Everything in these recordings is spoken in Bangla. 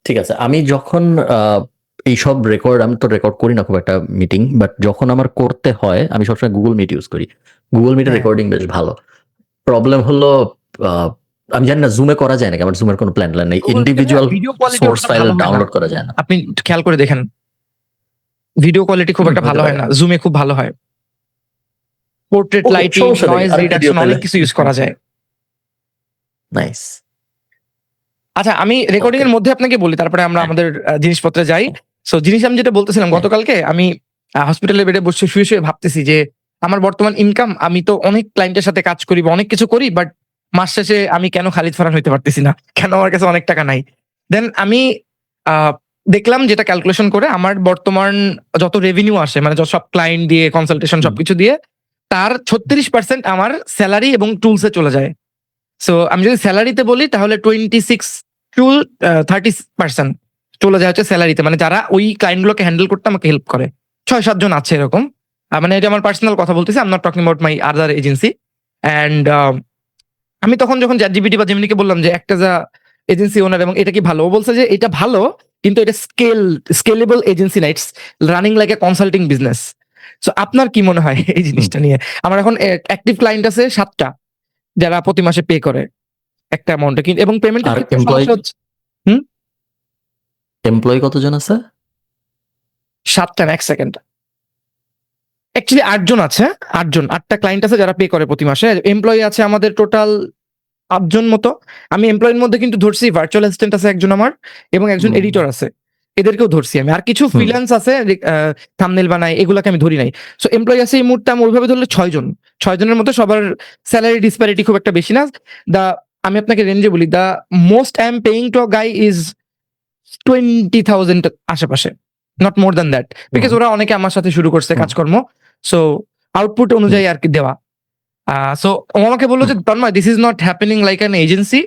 ঠিক আছে, আমি যখন এইসব রেকর্ড, আমি তো রেকর্ড করি না খুব একটা মিটিং, বাট যখন আমার করতে হয় আমি সবসময় গুগল মিট ইউজ করি। গুগল মিটের হ্যাঁ রেকর্ডিং বেশ ভালো। প্রবলেম হলো আহ, আমি জানি না জুমে করা যায় নাকি, আমার জুমের কোনো প্ল্যান নেই, গুগল মিটে ইন্ডিভিজুয়াল ভিডিও কোয়ালিটি সোর্স অতটা ফাইল ভালো হয় না, ডাউনলোড করা যায় না। আপনি খেয়াল করে দেখেন ভিডিও কোয়ালিটি খুব একটা হইতে ভালো হয় পারে। না, জুমে খুব ভালো হয়। পোর্ট্রেট ওকে, লাইটিং, সমস্যা নেই, নয়েজ আরেকটা দিও রিডাকশন, তাহলে। অনেক কিছু ইউজ করা যায়। নাইস। আচ্ছা, আমি রেকর্ডিং ওকে। এর মধ্যে আপনাকে বলি, তারপরে আমরা হ্যাঁ। আমাদের জিনিসপত্রে যাই। সো জিনিস আমি যেটা বলতেছিলাম, হ্যাঁ। গতকালকে আমি হসপিটালের বেডে বসে শুয়ে শুয়ে ভাবতেছি যে আমার বর্তমান ইনকাম, আমি তো অনেক ক্লায়েন্টের সাথে কাজ করি বা অনেক কিছু করি, বাট মাস শেষে আমি কেন খালিদ ফারহান হইতে পারতেছি না, কেন আমার কাছে অনেক টাকা নাই। দেন আমি দেখলাম যেটা ক্যালকুলেশন করে আমার বর্তমান যত রেভিনিউ আসে, মানে যত সব ক্লায়েন্ট দিয়ে কনসালটেশন হুম। সবকিছু দিয়ে, তার 36% আমার স্যালারি এবং টুলসে চলে যায়। সো আমি যদি স্যালারিতে বলি তাহলে 26 টু 30% চলে যায় হচ্ছে স্যালারিতে, মানে যারা ওই ক্লায়েন্ট গুলোকে হ্যান্ডেল করতে আমাকে হেল্প করে। 6-7 জন আছে এরকম। মানে এটা আমার পার্সোনাল কথা বলতেছি, I am not talking about my other agency. And আমি তখন যখন চ্যাটজিপিটি বা জেমিনিকে বললাম যে একটা যা এজেন্সি ওনার এবং এটা কি ভালো, ও বলছে যে এটা ভালো, কিন্তু এটা স্কেলেবল এজেন্সি না, it's running like a consulting business. So আপনার কি মনে হয় এই জিনিসটা নিয়ে? আমার এখন অ্যাক্টিভ ক্লায়েন্ট আছে 7টা, যারা প্রতি মাসে পে করে একটা অ্যামাউন্টে, কিন্তু এবং পেমেন্টের আর ক্ষেত্রে এমপ্লয়, সমস্যা হচ্ছে। হুম, এমপ্লয় কতজন আছে? 7টা না, 1 সেকেন্ড। অ্যাকচুয়ালি 8 জন আছে, 8 জন, 8টা ক্লায়েন্ট আছে যারা পে করে প্রতি মাসে। এমপ্লয়ি আছে আমাদের টোটাল 8 জন মতো। আমি এমপ্লয়ির মধ্যে কিন্তু ধরছি ভার্চুয়াল অ্যাসিস্ট্যান্ট আছে একজন আমার, এবং একজন এডিটর আছে। এদেরকেও ধরছি আমি। আর কিছু ফ্রিল্যান্স আছে, থাম্বনেল বানায়, এগুলাকে আমি ধরি নাই। সো এমপ্লয়ি আছে এই মুহূর্তে আমি ওইভাবে ধরলে 6 জন। 6 জনের মধ্যে সবার স্যালারি ডিসপ্যারিটি খুব একটা বেশি না। দা আমি আপনাকে রেঞ্জে বলি, the most I am paying to a guy is 20,000 আশেপাশে, not more than that, because ওরা অনেকে আমার সাথে শুরু করছে কাজকর্ম। সো আউটপুট অনুযায়ী আর কি দেওয়া। সো ও আমাকে বললো যে Tanmoy, this is not happening like an agency,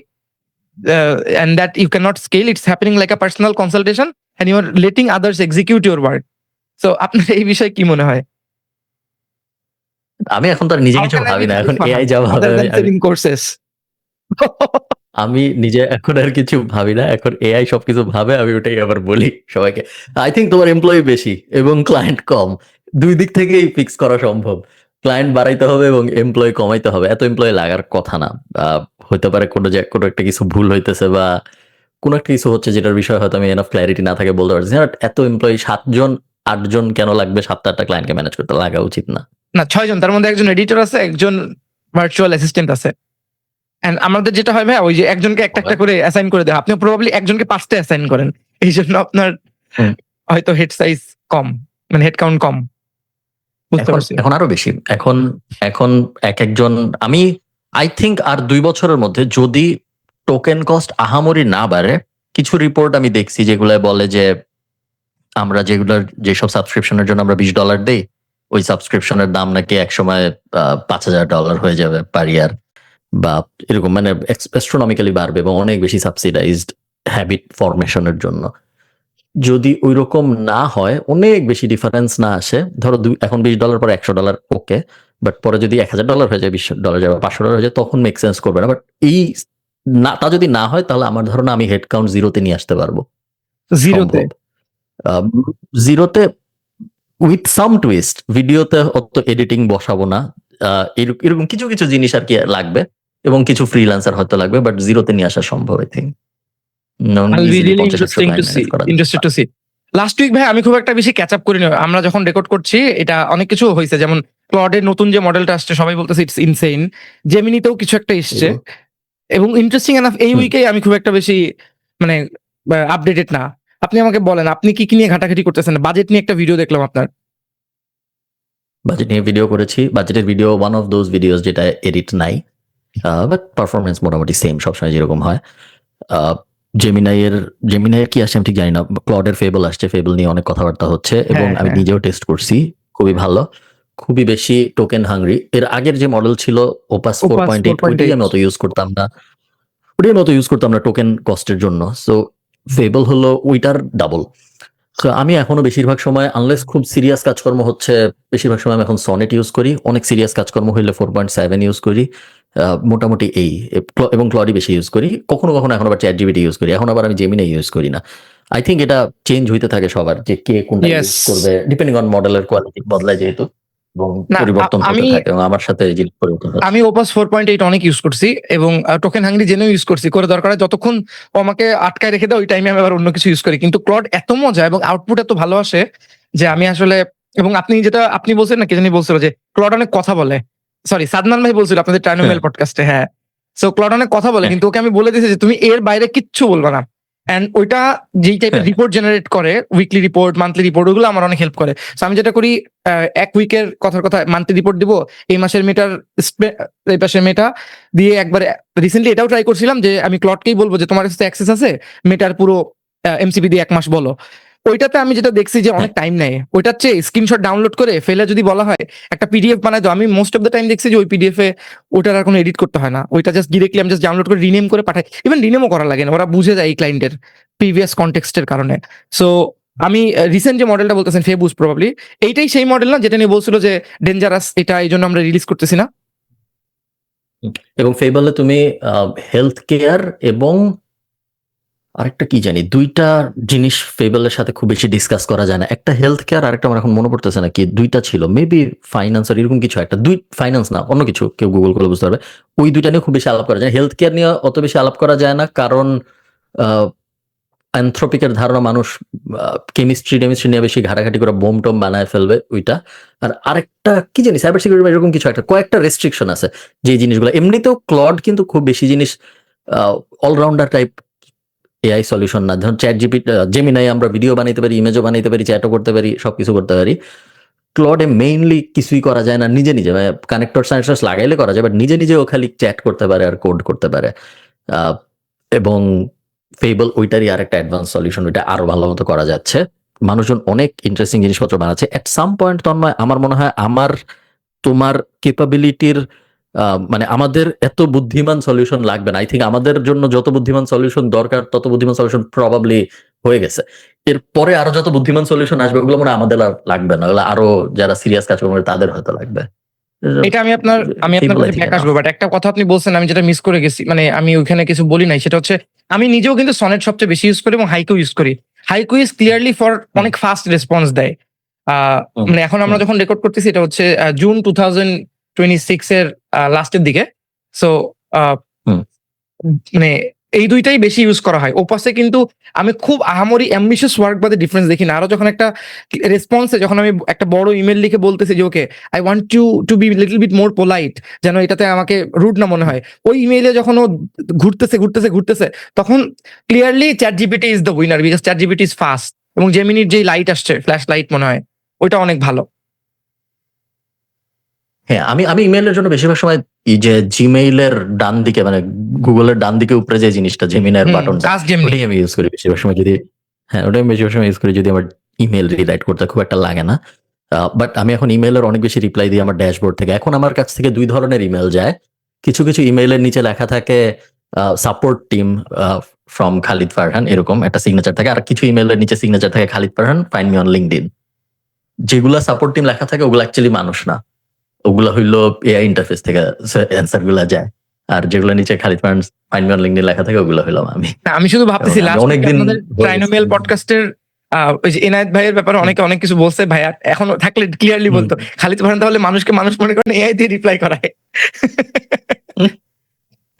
and that you cannot scale, it's happening like a personal consultation and you are letting others execute your work. So আপনার এই বিষয়ে কি মনে হয়? আমি এখন তো আর নিজে How কিছু can I ভাবি be না, এখন Khalid এআই Farhan যা ভাবে other than আমি selling courses? আমি নিজে এখন আর কিছু ভাবি না, এখন এআই সবকিছু ভাবে, আমি ওটাই আবার বলি সবাইকে। আই থিঙ্ক তোমার এমপ্লয়ি বেশি এবং ক্লায়েন্ট কম, দুই দিক থেকেই ফিক্স করা সম্ভব। ক্লায়েন্ট বাড়াইতে হবে এবং এমপ্লয়ি কমাইতে হবে, এত এমপ্লয়ি লাগার কথা না। হতে পারে কোনো একটা কিছু ভুল হইতেছে বা কোনো একটা কিছু হচ্ছে যেটার বিষয়ে হয়তো আমি এনাফ ক্ল্যারিটি না থাকে বলতে পারছি না, বাট এত এমপ্লয়ি 7 জন 8 জন কেন লাগবে? 7-8টা ক্লায়েন্টকে ম্যানেজ করতে লাগা উচিত না? না, 6 জন, তার মধ্যে একজন এডিটর আছে, একজন ভার্চুয়াল অ্যাসিস্ট্যান্ট আছে। এন্ড আমাদের যেটা হয় ভাই, ওই যে একজনকে একটা একটা করে অ্যাসাইন করে দেয়, আপনি প্রবাবলি একজনকে 5টা অ্যাসাইন করেন, এই জন্য আপনার হুম। হয়তো হেড সাইজ কম, মানে হেড কাউন্ট কম। বুঝতে এখন পারছি। এখন আরো বেশি। এখন এখন একজন, আমি আই থিঙ্ক আর 2 বছরের মধ্যে যদি টোকেন কস্ট আহামরি না বাড়ে, কিছু রিপোর্ট আমি দেখছি যেগুলো বলে যে আমরা যেসব সাবস্ক্রিপশনের জন্য আমরা $20 দেই, ওই সাবস্ক্রিপশনের দাম নাকি একসময় $5,000 হয়ে যাবে পার ইয়ার, বা এরকম, মানে অ্যাস্ট্রোনমিক্যালি বাড়বে এবং অনেক বেশি সাবসিডাইজড হ্যাবিট ফরমেশনের জন্য। যদি ওইরকম না হয়, অনেক বেশি ডিফারেন্স না আসে, ধরো এখন $20 পরে $100 ওকে, বাট পরে যদি $1,000 হয়ে যায়, $20 যায় বা $500 হয়ে যায়, তখন মেক সেন্স করবে না। বাট এই না, তা যদি না হয় তাহলে আমার ধারণা আমি হেড কাউন্ট 0-তে নিয়ে আসতে পারবো। জিরোতে? সম্ভব। 0-তে উইথ সাম টুইস্ট। ভিডিওতে অত এডিটিং বসাবো না, এরকম কিছু কিছু জিনিস আর কি লাগবে, এবং কিছু ফ্রিল্যান্সার হয়তো লাগবে, বাট 0-তে নিয়ে আসা সম্ভব I think. I'll be easily really 50-100 client manage করা যেতে interested পারে। to see. লাস্ট উইক ভাই আমি খুব একটা বেশি ক্যাচ আপ করিনি। আমরা যখন রেকর্ড করছি এটা অনেক কিছু হয়েছে, যেমন ক্লডের নতুন যে মডেলটা আসছে সবাই বলতেছে ইটস ইনসেইন, জেমিনিতেও কিছু একটা এসছে, এবং ইন্টারেস্টিং এনাফ এই উইকে আমি খুব একটা বেশি মানে আপডেটেড না। আপনি আমাকে বলেন, আপনি কি কি নিয়ে ঘাটাঘাটি করতেছেন? বাজেট নিয়ে একটা ভিডিও দেখলাম আপনার। বাজেট নিয়ে ভিডিও করেছি, বাজেটের video one of those videos যেটা এডিট নাই, বাট পারফরমেন্স মোটামুটি সেম সবসময় যেরকম হয়। জেমিনাইয়ের কি আসছে আমি ঠিক জানি না, ক্লডের ফেবল আসছে, ফেবল নিয়ে অনেক কথাবার্তা হচ্ছে এবং আমি নিজেও টেস্ট করছি, খুবই ভালো, খুবই বেশি টোকেন হাংরি। এর আগের যে মডেল ছিল ওপাস 4.8, ওইটাই আমি অত ইউজ করতাম না, টোকেন কস্টের জন্য। সো ফেবল হলো ওইটার ডাবল। তো আমি এখনো বেশিরভাগ সময় আনলেস খুব সিরিয়াস কাজকর্ম হচ্ছে, বেশিরভাগ সময় আমি এখন সনেট ইউজ করি। অনেক সিরিয়াস কাজকর্ম হইলে 4.7 ইউজ করি। মোটামুটি এই এবং ক্লডই বেশি ইউজ করি। কখনো কখনো এখন আবার চ্যাট জিপিটি ইউজ করি। এখন আবার আমি জেমিনাই ইউজ করি না। আই থিঙ্ক এটা চেঞ্জ হইতে থাকে সবার, যে কে কোনটা ইয়েস। ইউজ করবে ডিপেন্ডিং অন মডেলের কোয়ালিটি বদলায় যেহেতু, এবং না পরিবর্তন হতে আমি থাকে, এবং আমার সাথে এই জিনিস পরিবর্তন হচ্ছে। আমি ওপাস 4.8 অনেক ইউজ করছি এবং টোকেন হাংরি জেনেও ইউজ করছি। করে দরকার হয় যতক্ষণ ও আমাকে আটকায় রেখে দেয় ওই টাইমে আমি আবার অন্য কিছু ইউজ করি। কিন্তু ক্লড এত মজা এবং আউটপুট এত ভালো আসে যে আমি আসলে, এবং আপনি বলছেন না, কে জানি বলছিল যে ক্লড অনেক কথা বলে। সরি, সাদমান ভাই বলছিল আপনাদের ট্রাইনোমেল পডকাস্টে। হ্যাঁ, সো ক্লড অনেক কথা বলে, কিন্তু ওকে আমি বলে দিয়েছি যে তুমি এর বাইরে কিচ্ছু বলবা না। এন্ড ওইটা যেই টাইপের রিপোর্ট জেনারেট করে, উইকলি রিপোর্ট, মান্থলি রিপোর্ট, ওগুলো আমার অনেক হেল্প করে। সো আমি যেটা করি, এক উইকের কথার কথা মান্থলি রিপোর্ট দিব, এই মাসের মেটার এই পাশের মেটা দিয়ে একবারে। রিসেন্টলি এটাও ট্রাই করছিলাম যে আমি ক্লডকেই বলবো যে তোমার কাছে অ্যাক্সেস আছে, মেটার পুরো এমসিপি দিয়ে 1 মাস বলো। ওইটাতে আমি যেটা দেখছি যে অনেক টাইম নেয়। ওইটার চেয়ে স্ক্রিনশট ডাউনলোড করে ফেলে যদি বলা হয় একটা পিডিএফ বানায় দাও, আমি মোস্ট অফ দ্য টাইম দেখছি যে ওই পিডিএফ এ ওইটার আর কোনো এডিট করতে হয় না। ওইটা জাস্ট ডিরেক্টলি আমি জাস্ট ডাউনলোড করে রিনেম করে পাঠাই। ইভেন রিনেমও করা লাগে না, ওরা বুঝে যায় এই ক্লায়েন্টের প্রিভিয়াস কনটেক্সটের কারণে। সো আমি রিসেন্ট যে মডেলটা বলতেছেন ফেবুস, প্রবাবলি এইটাই সেই মডেল না যেটা নিয়ে বলছিল যে ডেঞ্জারাস, এটা এই জন্য আমরা রিলিজ করতেছি না। এবং ফেবলে তুমি হেলথ কেয়ার এবং আরেকটা কি জানি, দুইটা জিনিস ফেবলের সাথে খুব বেশি ডিসকাস করা যায় না। একটা হেলথ কেয়ার, আরেকটা আমার এখন মনে পড়তেছে না কি, দুইটা ছিল মেবি ফাইন্যান্স আর এরকম কিছু একটা। ফাইন্যান্স না, অন্য কিছু, কেউ গুগল করে বুঝতে পারবে। ওই দুইটা নিয়ে খুব বেশি আলাপ করা যায়। হেলথ কেয়ার নিয়ে অত বেশি আলাপ করা যায় না, কারণ অ্যানথ্রোপিকের ধারণা মানুষ কেমিস্ট্রি নিয়ে বেশি ঘাটাঘাটি করে বোম টোম বানায় ফেলবে ওইটা। আর আরেকটা কি জানি, সাইবার সিকিউরিটি এরকম কিছু একটা, কয়েকটা রেস্ট্রিকশন আছে যে জিনিসগুলো। এমনিতেও ক্লড কিন্তু খুব বেশি জিনিস অলরাউন্ডার টাইপ এআই সলিউশন না। ধরুন চ্যাট জিপিটি, জেমিনাই আমরা ভিডিও বানাইতে পারি, ইমেজও বানাইতে পারি, চ্যাটও করতে পারি, সবকিছু করতে পারি। ক্লডে মেইনলি কিছুই করা যায় না নিজে নিজে, কানেক্টর সানেক্টর লাগাইলে করা যায়, বাট নিজে নিজেও খালি চ্যাট করতে পারে আর কোড করতে পারে। এবং ফেবল ওইটারই আরেকটা অ্যাডভান্স সলিউশন, ওইটা আরো ভালো মতো করা যাচ্ছে। মানুষজন অনেক ইন্টারেস্টিং জিনিসপত্র বানাচ্ছে। এট সাম পয়েন্ট তন্ময় আমার মনে হয় তোমার ক্যাপাবিলিটির, মানে আমাদের এত বুদ্ধিমান সলিউশন লাগবে না। আই থিঙ্ক আমাদের জন্য যত বুদ্ধিমান সলিউশন দরকার তত বুদ্ধিমান সলিউশন প্রবাবলি হয়ে গেছে। এরপরে আরো যত বুদ্ধিমান সলিউশন আসবে ওগুলো মনে হয় আমাদের আর লাগবে না, ওগুলো আরো যারা সিরিয়াস কাজ করবে তাদের হয়তো লাগবে। এটা আমি আপনার কাছে ব্যাক আসবো, বাট একটা কথা আপনি বলছেন আমি যেটা মিস করে গেছি, মানে আমি ওইখানে কিছু বলি নাই, সেটা হচ্ছে আমি নিজেও কিন্তু সনেট সবচেয়ে বেশি ইউজ করি এবং হাইকো ইউজ করি। হাইকো ইজ ক্লিয়ারলি ফর অনেক ফাস্ট রেসপন্স দেয়। মানে এখন আমরা যখন রেকর্ড করতেছি এটা হচ্ছে জুন 2026 এর লাস্টের দিকে। সো মানে এই দুইটাই বেশি ইউজ করা হয়। ওপাসে কিন্তু আমি খুব আহামরি অ্যাম্বিশিয়াস ওয়ার্ক বাদে ডিফারেন্স দেখি না। আরো যখন একটা রেসপন্সে, যখন আমি একটা বড় ইমেল লিখে বলতেছি যে okay I want you to be little bit more polite, যেন এটাতে আমাকে রুড না মনে হয়, ওই ইমেইলে যখন ও ঘুরতেছে তখন clearly chat GPT is the winner, because chat GPT is fast. এবং জেমিনির যে লাইট আসছে, ফ্ল্যাশ লাইট মনে হয়, ওইটা অনেক ভালো। হ্যাঁ, আমি ইমেইলের জন্য বেশিরভাগ সময় এই যে জিমেইলের ডান দিকে, মানে গুগলের ডান দিকে উপরে যে জিনিসটা জেমিনাইয়ের বাটনটা, ওটাই আমি ইউজ করি বেশিরভাগ সময়। ওটাই আমি বেশিরভাগ সময় ইউজ করি যদি আমার ইমেইল রিরাইট করতে খুব একটা লাগে না। বাট আমি এখন ইমেইলের অনেক বেশি রিপ্লাই দিই আমার ড্যাশবোর্ড থেকে। এখন আমার কাছ থেকে 2 ধরনের ইমেইল যায়। কিছু ইমেইলের নিচে লেখা থাকে support team from Khalid Farhan, এরকম একটা সিগনেচার থাকে। আর কিছু ইমেইলের নিচে সিগনেচার থাকে Khalid Farhan, find me on LinkedIn. যেগুলা সাপোর্ট টিম লেখা থাকে ওগুলো অ্যাকচুয়ালি মানুষ না, ওগুলা হইলো এআই ইন্টারফেস থেকে অ্যান্সার গুলা যায়। আর যেগুলো নিচে Khalid Farhan find me on LinkedIn লেখা থাকে ওগুলো হইলাম আমি। আমি শুধু ভাবতেছি অনেকদিন ট্রাইনোমেল পডকাস্টের ওই যে এনায়েত ভাইয়ের ব্যাপারে অনেকে অনেক কিছু বলছে, ভাইয়া এখন থাকলে ক্লিয়ারলি বলতো খালিদ ফারহান তাহলে মানুষকে মানুষ মনে করেন এআই দিয়ে রিপ্লাই করায়।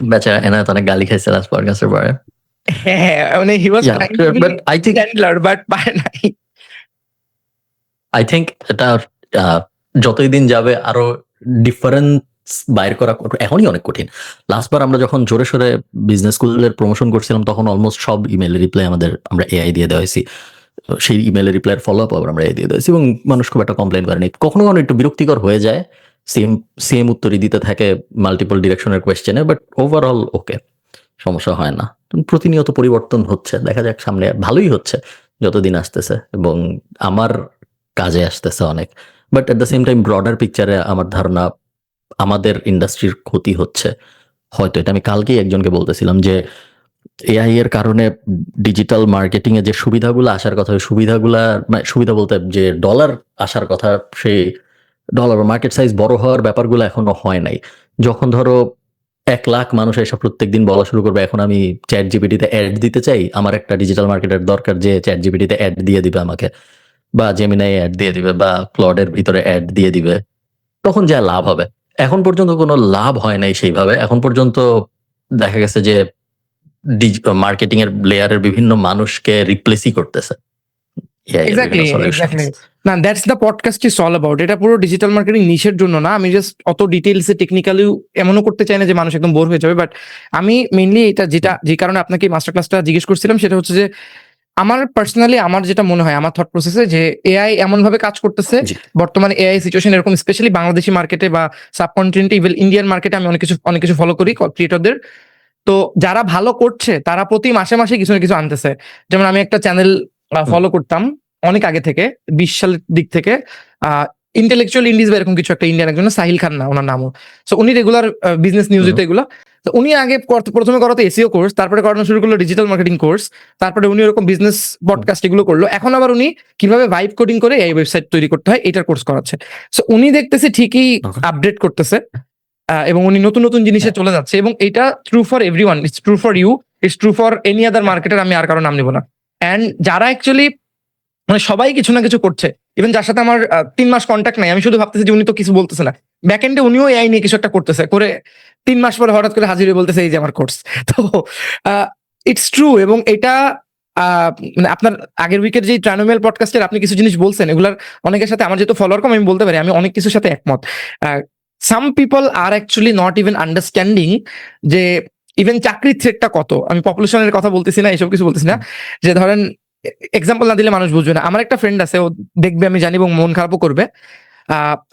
বেচারা এনায়েত অনেক গালি খাইছে লাস্ট পডকাস্টের পরে। হ্যাঁ, মানে he was trying to be handler, but পারে নাই। আই থিঙ্ক এটা যতই দিন যাবে আরো ডিফারেন্স বাইর করা এখনই অনেক কঠিন। লাস্টবার আমরা যখন জোরে সোরে বিজনেস স্কুলের প্রমোশন করছিলাম তখন অলমোস্ট সব ইমেল রিপ্লাই আমরা এআই দিয়ে দেওয়া হয়েছি। সেই ইমেলের রিপ্লাইয়ের ফলো আপ আমরা এআই দিয়ে দিয়েছি এবং মানুষ খুব একটা কমপ্লেন করেনি। কখনো একটু বিরক্তিকর হয়ে যায়, সেম উত্তরই দিতে থাকে মাল্টিপল ডিরেকশনের কোয়েশ্চেনে, বাট ওভারঅল ওকে, সমস্যা হয় না। প্রতিনিয়ত পরিবর্তন হচ্ছে, দেখা যাক সামনে ভালোই হচ্ছে যতদিন আসতেছে এবং আমার কাজে আসতেছে অনেক। But at the same time broader পিকচারে আমার ধারণা আমাদের ইন্ডাস্ট্রির ক্ষতি হচ্ছে হয়তো। এটা আমি কালকেই একজনকে বলতেছিলাম যে এআই এর কারণে ডিজিটাল মার্কেটিং এ যে সুবিধাগুলো আসার কথা, ওই সুবিধাগুলা মানে সুবিধা বলতে যে ডলার আসার কথা, সেই ডলার মার্কেট সাইজ বড় হওয়ার ব্যাপারগুলো এখনো হয় নাই। যখন ধরো 1,00,000 মানুষ এসে প্রত্যেকদিন বলা শুরু করবে, এখন আমি চ্যাট জিপিটিতে অ্যাড দিতে চাই, আমার একটা ডিজিটাল মার্কেটের দরকার যে চ্যাট জিপিটিতে অ্যাড দিয়ে দিবে আমাকে, বা জেমিনাই অ্যাড দিয়ে দিবে, বা ক্লডের ভিতরে অ্যাড দিয়ে দিবে, তখন যা লাভ হবে। এখন পর্যন্ত কোনো লাভ হয় নাই সেইভাবে। এখন পর্যন্ত দেখা গেছে যে মার্কেটিং এর লেয়ারের বিভিন্ন মানুষকে রিপ্লেসই করতেছে AI এর বিভিন্ন এক্স্যাক্টলি, সলিউশনস। এক্স্যাক্টলি। না, that's the podcast is all about. এটা পুরো ডিজিটাল মার্কেটিং নিশের জন্য না। আমি জাস্ট অত ডিটেইলসে টেকনিক্যালিও এমনও করতে চাই না যে মানুষ একদম বোর হয়ে যাবে। বাট আমি মেইনলি এটা যে কারণে আপনাকে মাস্টার ক্লাসটা জিজ্ঞেস করছিলাম সেটা হচ্ছে যে আমার পার্সোনালি আমার যেটা মনে হয় আমার থট প্রসেসে যে এআই এমন ভাবে কাজ করতেছে জি। বর্তমানে এআই সিচুয়েশন এরকম, স্পেশালি বাংলাদেশি মার্কেটে বা সাবকন্টিনেন্টে, ইভেন ইন্ডিয়ান মার্কেটে আমি অনেক কিছু ফলো করি ক্রিয়েটরদের। তো যারা ভালো করছে তারা প্রতি মাসে মাসে কিছু না কিছু আনতেছে। যেমন আমি একটা চ্যানেল ফলো করতাম অনেক আগে থেকে, 20 সালের দিক থেকে, ইন্টেলেকচুয়াল ইন্ডিজ বা এরকম কিছু একটা, ইন্ডিয়ান একজন, সাহিল খান না ওনার নামও। সো উনি রেগুলার বিজনেস নিউজ দিত এগুলো। তো উনি আগে প্রথমে করাতো এসইও কোর্স, তারপরে করানো শুরু করলো ডিজিটাল মার্কেটিং কোর্স, তারপরে উনি ওরকম বিজনেস পডকাস্ট এগুলো করলো। এখন আবার উনি কিভাবে ভাইব কোডিং করে এই ওয়েবসাইট তৈরি করতে হয় এটার কোর্স করাচ্ছে। সো উনি দেখতেছে ঠিকই আপডেট করতেছে, এবং উনি নতুন নতুন জিনিসে চলে যাচ্ছে, এবং এটা true for everyone, it's true for you, it's true for any other marketer. আমি আর কারো নাম নিব না। অ্যান্ড যারা অ্যাকচুয়ালি মানে সবাই কিছু না কিছু করছে, ইভেন যার সাথে আমার 3 মাস কন্ট্যাক্ট নাই, আমি শুধু ভাবতেছি যে উনি তো কিছু বলতেছে না, ব্যাক এন্ডে উনিও এআই নিয়ে কিছু একটা করতেছে, করে 3 মাস পরে হঠাৎ করে হাজির হয়ে বলতেছে এই যে আমার কোর্স। তো ইটস ট্রু। এবং এটা মানে আপনার আগের উইকের যে ট্রানোমেল পডকাস্টের আপনি কিছু জিনিস বলছেন, এগুলার অনেকের সাথে আমার যেহেতু ফলোয়ার কম, আমি বলতে পারি আমি অনেক কিছুর সাথে একমত। Some people are actually not even understanding যে ইভেন চাকরির থ্রেটটা কত। আমি পপুলেশনের কথা বলতেছি না, এসব কিছু বলতেছি না। যে ধরেন এক্সাম্পল না দিলে মানুষ বুঝবে না। আমার একটা ফ্রেন্ড আছে, ও দেখবে আমি জানি এবং মন খারাপও করবে।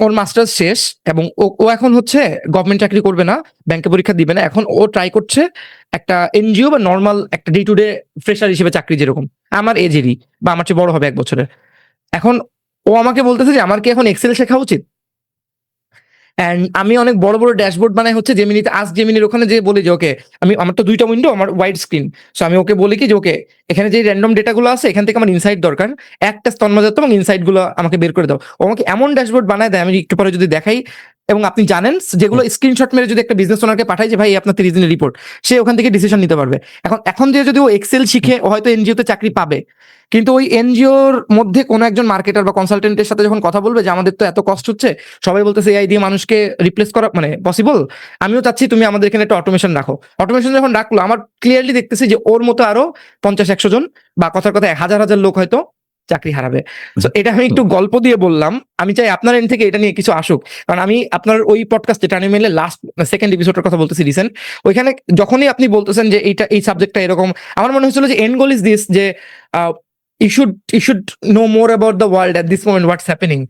ওর মাস্টার্স শেষ এবং ও এখন হচ্ছে গভর্নমেন্ট চাকরি করবে না, ব্যাংকে পরীক্ষা দিবে না। এখন ও ট্রাই করছে একটা এনজিও বা নর্মাল একটা ডে টু ডে ফ্রেশার হিসেবে চাকরি, যেরকম আমার এজেরই বা আমার চেয়ে বড় হবে 1 বছরের। এখন ও আমাকে বলতেছে যে আমার কি এখন এক্সেল শেখা উচিত? অ্যান্ড আমি অনেক বড় বড় ড্যাশবোর্ড বানাই হচ্ছে জেমিনিতে, জেমিনির ওখানে যে বলি যে ওকে, আমার তো 2টা উইন্ডো, আমার ওয়াইড স্ক্রিন। সো আমি ওকে বলি কি যে ওকে, এখানে যে র্যান্ডম ডেটাগুলো আছে এখান থেকে আমার ইনসাইট দরকার, একটা স্তন্মজাত এবং ইনসাইট গুলো আমাকে বের করে দাও। ও আমাকে এমন ড্যাশবোর্ড বানায় দেয়, আমি একটু পরে যদি দেখাই, এবং আপনি জানেন যেগুলো স্ক্রিনশট মেরে যদি একটা বিজনেস ওনারকে পাঠাই যে ভাই আপনার 30 দিনের রিপোর্ট, সে ওখান থেকে ডিসিশন নিতে পারবে। এখন যে যদি ও এক্সেল শিখে, ও হয়তো এনজিওতে চাকরি পাবে, কিন্তু ওই এনজিওর মধ্যে কোনো একজন মার্কেটার বা কনসালটেন্টের সাথে যখন কথা বলবে যে আমাদের তো এত কষ্ট হচ্ছে, সবাই বলতেছে এআই দিয়ে মানুষকে রিপ্লেস করা মানে পসিবল, আমিও চাচ্ছি তুমি আমাদের এখানে একটা অটোমেশন রাখো। অটোমেশন যখন রাখলো, আমার ক্লিয়ারলি দেখতেছি যে ওর মতো আরো 50-100 জন বা কথার কথা 1000 লোক হয়তো চাকরি হারাবে। তো এটা আমি একটু গল্প দিয়ে বললাম। আমি চাই আপনার এন্ড থেকে এটা নিয়ে কিছু আসুক, কারণ আমি আপনার ওই পডকাস্টে টানিমেলে লাস্ট সেকেন্ড এপিসোডের কথা বলতেছি রিসেন্ট, ওইখানে যখনই আপনি বলতেছেন যে এই সাবজেক্টটা এরকম, আমার মনে হয়েছিল যে এন্ড গোল ইজ দিস, যে you should know more about the world at this moment, what's happening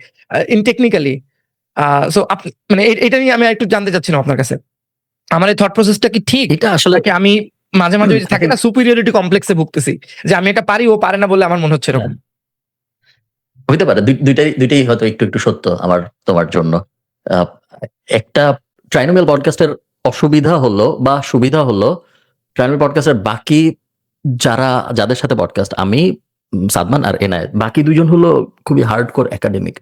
in technically. So মানে এটা নিয়ে আমি একটু জানতে চাচ্ছিলাম আপনার কাছে, আমার এই থট প্রসেসটা কি ঠিক? এটা আসলে নাকি আমি মাঝে মাঝে ওই যে থাকে না সুপিরিয়রিটি কমপ্লেক্সে ভুগতেছি, যে আমি এটা পারি ও পারে না বলে আমার মনে হচ্ছে এরকম। হইতে পারে, দুইটাই হয়তো একটু একটু সত্য আমার তোমার জন্য। একটা ট্রাইনোমেল পডকাস্টের অসুবিধা হলো বা সুবিধা হলো, ট্রাইনোমেল পডকাস্টের বাকি যাদের সাথে পডকাস্ট, আমি, সাদমান আর এনায়েত, বাকি 2জন হলো খুবই হার্ডকোর একাডেমিক।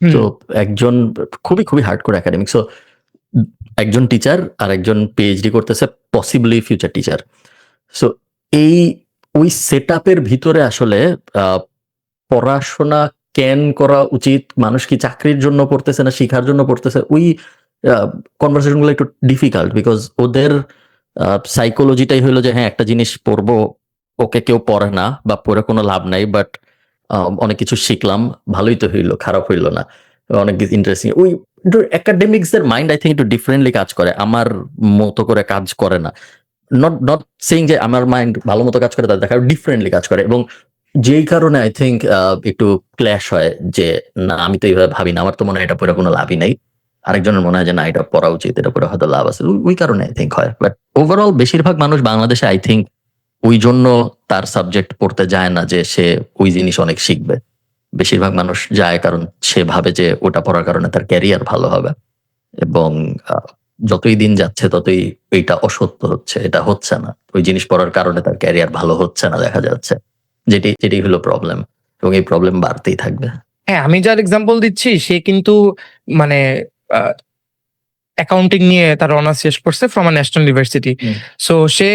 তো একজন খুবই খুবই হার্ডকোর একাডেমিক, সো একজন টিচার আর একজন পিএইচডি করতেছে, পসিবলি ফিউচার টিচার। সো ওই সেটআপের ভিতরে আসলে পড়াশোনা কেন করা উচিত, মানুষ কি চাকরির জন্য পড়তেছে না শিখার জন্য পড়তেছে, ওই কনভারসেশন গুলো একটু ডিফিকাল্ট, বিকজ ওদের সাইকোলজিটাই হলো যে হ্যাঁ একটা জিনিস পড়বো, ওকে কেউ পড়ে না বা পড়ে কোনো লাভ নাই, বাট অনেক কিছু শিখলাম, ভালোই তো হইলো, খারাপ হইলো না, অনেক ইন্টারেস্টিং। ওই একাডেমিক্স এর মাইন্ড আই থিঙ্ক একটু ডিফারেন্টলি কাজ করে, আমার মতো করে কাজ করে না। নট সেইং যে আমার মাইন্ড ভালো মতো কাজ করে, তাদের দেখা ডিফারেন্টলি কাজ করে, এবং যেই কারণে আই থিঙ্ক একটু ক্ল্যাশ হয় যে না আমি তো এইভাবে ভাবি না, আমার তো মনে হয় এটা পড়ে কোনো লাভই নাই, আরেকজনের মনে হয় যে না এটা পড়া উচিত, এটা পড়ে হয়তো লাভ আছে, ওই কারণে আই থিঙ্ক হয়। বাট ওভারঅল বেশিরভাগ মানুষ বাংলাদেশে আই থিঙ্ক ওই জন্য তার সাবজেক্ট পড়তে যায় না যে সে ওই জিনিস অনেক শিখবে। বেশিরভাগ মানুষ যায় কারণ সে ভাবে যে ওটা পড়ার কারণে তার ক্যারিয়ার ভালো হবে, এবং যতই দিন যাচ্ছে ততই এইটা অসত্য হচ্ছে, এটা হচ্ছে না। ওই জিনিস পড়ার কারণে তার ক্যারিয়ার ভালো হচ্ছে না দেখা যাচ্ছে, যেটি হলো প্রবলেম, এবং এই প্রবলেম বাড়তেই থাকবে। হ্যাঁ, আমি যার এক্সাম্পল দিচ্ছি সে কিন্তু মানে অ্যাকাউন্টিং নিয়ে তার অনার্স শেষ করছে from a national university. So সে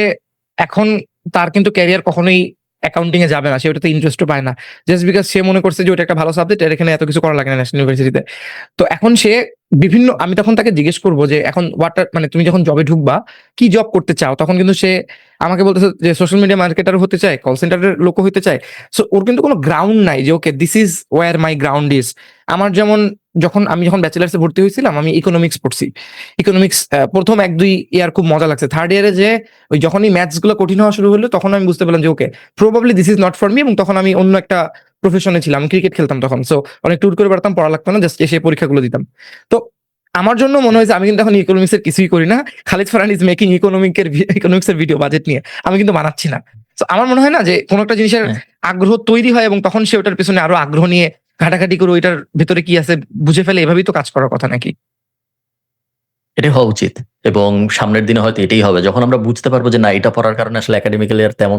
এখন তার কিন্তু ক্যারিয়ার কখনোই অ্যাকাউন্টিং এ যাবে না, সে ওটাতে ইন্টারেস্টও পায় না, জাস্ট বিকজ সে মনে করছে যে ওটা একটা ভালো সাবজেক্ট, এর এখানে এত কিছু করা লাগে না ন্যাশনাল ইউনিভার্সিটিতে। তো এখন সে বিভিন্ন, আমি তখন তাকে জিজ্ঞেস করবো যে এখন মানে তুমি যখন জবে ঢুকবা কি জব করতে চাও, তখন কিন্তু সে আমাকে বলতেছে যে সোশ্যাল মিডিয়া মার্কেটার হতে চায়, কল সেন্টারের লোক হতে চায়। সো ওর কিন্তু কোনো গ্রাউন্ড নাই যে okay this is where my ground is. আমার যেমন আমি যখন ব্যাচেলার্সে ভর্তি হয়েছিলাম আমি ইকোনমিক্স পড়ছি। ইকোনমিক্স প্রথম 1-2 ইয়ার খুব মজা লাগছে, থার্ড ইয়ারে যে ওই যখনই ম্যাথস গুলো কঠিন হওয়া শুরু হলো তখন আমি বুঝতে পারলাম যে okay probably this is not for me, এবং তখন আমি অন্য একটা প্রফেশনে ছিলাম, আমি ক্রিকেট খেলতাম তখন। সো অনেক ট্যুর করে বেড়াতাম, পড়া লাগতো না, জাস্ট এসে পরীক্ষাগুলো দিতাম। তো আমার জন্য মনে হয়েছে আমি কিন্তু এখন ইকোনমিক্স এর কিছুই করি না, Khalid Farhan is making economics এর ভিডিও বাজেট নিয়ে, আমি কিন্তু বানাচ্ছি না। তো আমার মনে হয় না যে কোনো একটা জিনিসের হ্যাঁ। আগ্রহ তৈরি হয় এবং তখন সে ওটার পেছনে আরো আগ্রহ নিয়ে ঘাটাঘাটি করে ওইটার ভেতরে কি আছে বুঝে ফেলে, এভাবেই তো কাজ করার কথা নাকি? এটাই হওয়া উচিত, এবং সামনের দিনে হয়তো এটাই হবে, যখন আমরা বুঝতে পারবো যে না এটা পড়ার কারণে আসলে একাডেমিক্যালি আর তেমন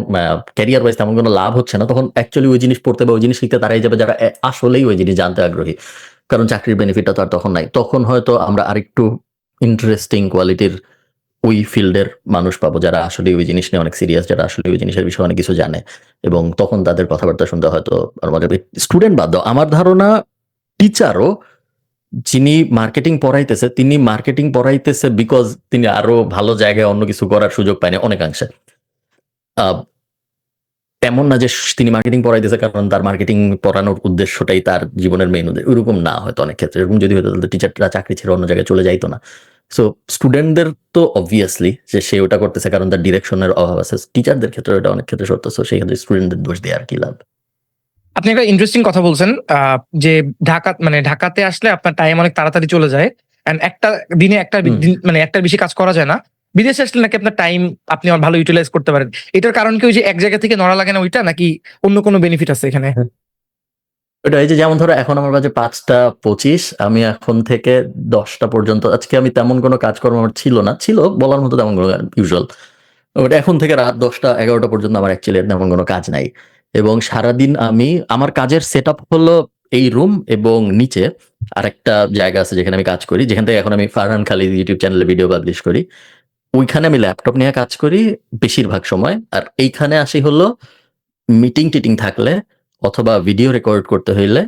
ক্যারিয়ার ওয়াইজ তেমন কোনো লাভ হচ্ছে না, তখন অ্যাকচুয়ালি ওই জিনিস পড়তে বা ওই জিনিস শিখতে তারাই যাবে যারা আসলেই ওই জিনিস জানতে আগ্রহী। কারণ চাকরির বেনিফিটটা তো আর তখন নাই, তখন হয়তো আমরা আরেকটু ইন্টারেস্টিং কোয়ালিটির ওই ফিল্ডের মানুষ পাবো যারা আসলে ওই জিনিস নিয়ে অনেক সিরিয়াস, যারা আসলে ওই জিনিসের বিষয়ে অনেক কিছু জানে, এবং তখন তাদের কথাবার্তা শুনতে হয়তো স্টুডেন্ট বাদ দাও, আমার ধারণা টিচারও যিনি মার্কেটিং পড়াইতেছে তিনি মার্কেটিং পড়াইতেছে বিকজ তিনি আরো ভালো জায়গায় অন্য কিছু করার সুযোগ পায়নি অনেকাংশে। এমন না যে তিনি মার্কেটিং পড়াইতেছে কারণ তার মার্কেটিং পড়ানোর উদ্দেশ্যটাই তার জীবনের মেইন উদ্দেশ্য, ওইরকম না হয়তো অনেক ক্ষেত্রে। এরকম যদি হতো তাহলে টিচাররা চাকরি ছেড়ে অন্য জায়গায় চলে যাইতো না। সো স্টুডেন্টদের তো অবভিয়াসলি যে সে ওটা করতেছে কারণ তার ডিরেকশনের অভাব আছে, টিচারদের ক্ষেত্রে ওটা অনেক ক্ষেত্রে সত্য। সো সেই ক্ষেত্রে স্টুডেন্টদের দোষ দিয়ে আর কি লাভ। আপনি একটা ইন্টারেস্টিং কথা বলছেন, যে ঢাকাতে আসলে আপনার টাইম অনেক তাড়াতাড়ি চলে যায়, এন্ড একটা দিনে একটার বেশি কাজ করা যায় না। বিদেশে আসলে নাকি আপনার টাইম আপনি ভালো ইউটিলাইজ করতে পারেন। এটার কারণ কি ওই যে এক জায়গা থেকে নড়া লাগে না ওইটা, নাকি অন্য কোনো বেনিফিট আছে এখানে? ওটা এই যে যেমন ধরো এখন আমার বাজে 5:25, আমি এখন থেকে 10টা পর্যন্ত আজকে আমি তেমন কোনো কাজকর্ম আমার ছিল বলার মতো তেমন কোনো ইউজুয়াল। ওটা এখন থেকে রাত 10টা 11টা পর্যন্ত আমার অ্যাকচুয়ালি তেমন কোনো কাজ নাই, এবং সারাদিন আমি আমার কাজের সেট আপ হলো এই রুম এবং নিচে আরেকটা জায়গা আছে যেখানে আমি কাজ করি, যেখান থেকে এখন আমি ফারহান খালিদ ইউটিউব চ্যানেলে ভিডিও পাবলিশ করি। ওইখানে আমি ল্যাপটপ নিয়ে কাজ করি বেশিরভাগ সময়, আর এইখানে আসি হলো মিটিং টিটিং থাকলে, অথবা ভিডিও রেকর্ড করতে হইলে,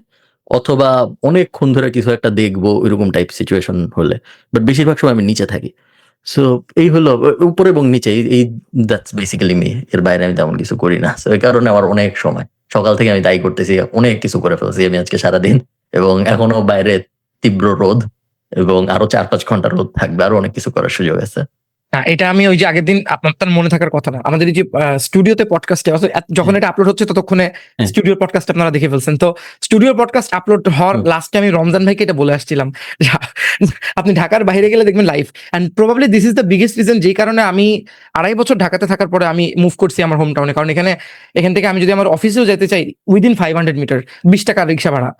অথবা অনেকক্ষণ ধরে কিছু একটা দেখবো এরকম টাইপ সিচুয়েশন হলে। বাট বেশিরভাগ সময় আমি নিচে থাকি। সো এই হলো উপরে এবং নিচে, এই দ্যাটস বেসিক্যালি মি। এর বাইরে আমি তেমন কিছু করি না। সো এই কারণে আমার অনেক সময় সকাল থেকে আমি তাই করতেছি, অনেক কিছু করে ফেলছি আমি আজকে সারাদিন, এবং এখনো বাইরে তীব্র রোদ, এবং আরো 4-5 ঘন্টা রোদ থাকবে, আরো অনেক কিছু করার সুযোগ আছে। না, এটা আমি ওই যে আগের দিন আপনার মনে থাকার কথা না, আমাদের এই যে স্টুডিওতে পডকাস্টে যখন এটা আপলোড হচ্ছে ততক্ষণে হ্যাঁ। স্টুডিওর পডকাস্ট আপনারা দেখে ফেলছেন। তো স্টুডিওর পডকাস্ট আপলোড হওয়ার লাস্টে আমি রমজান ভাইকে এটা বলে আসছিলাম যে আপনি ঢাকার বাইরে গেলে দেখবেন live, and probably this is the biggest reason যেই কারণে আমি 2.5 বছর ঢাকাতে থাকার পরে আমি মুভ করছি আমার হোম টাউনে। কারণ এখান থেকে আমি যদি আমার অফিসেও যেতে চাই উইদিন 500 মিটার, 20 টাকা রিক্সা ভাড়া,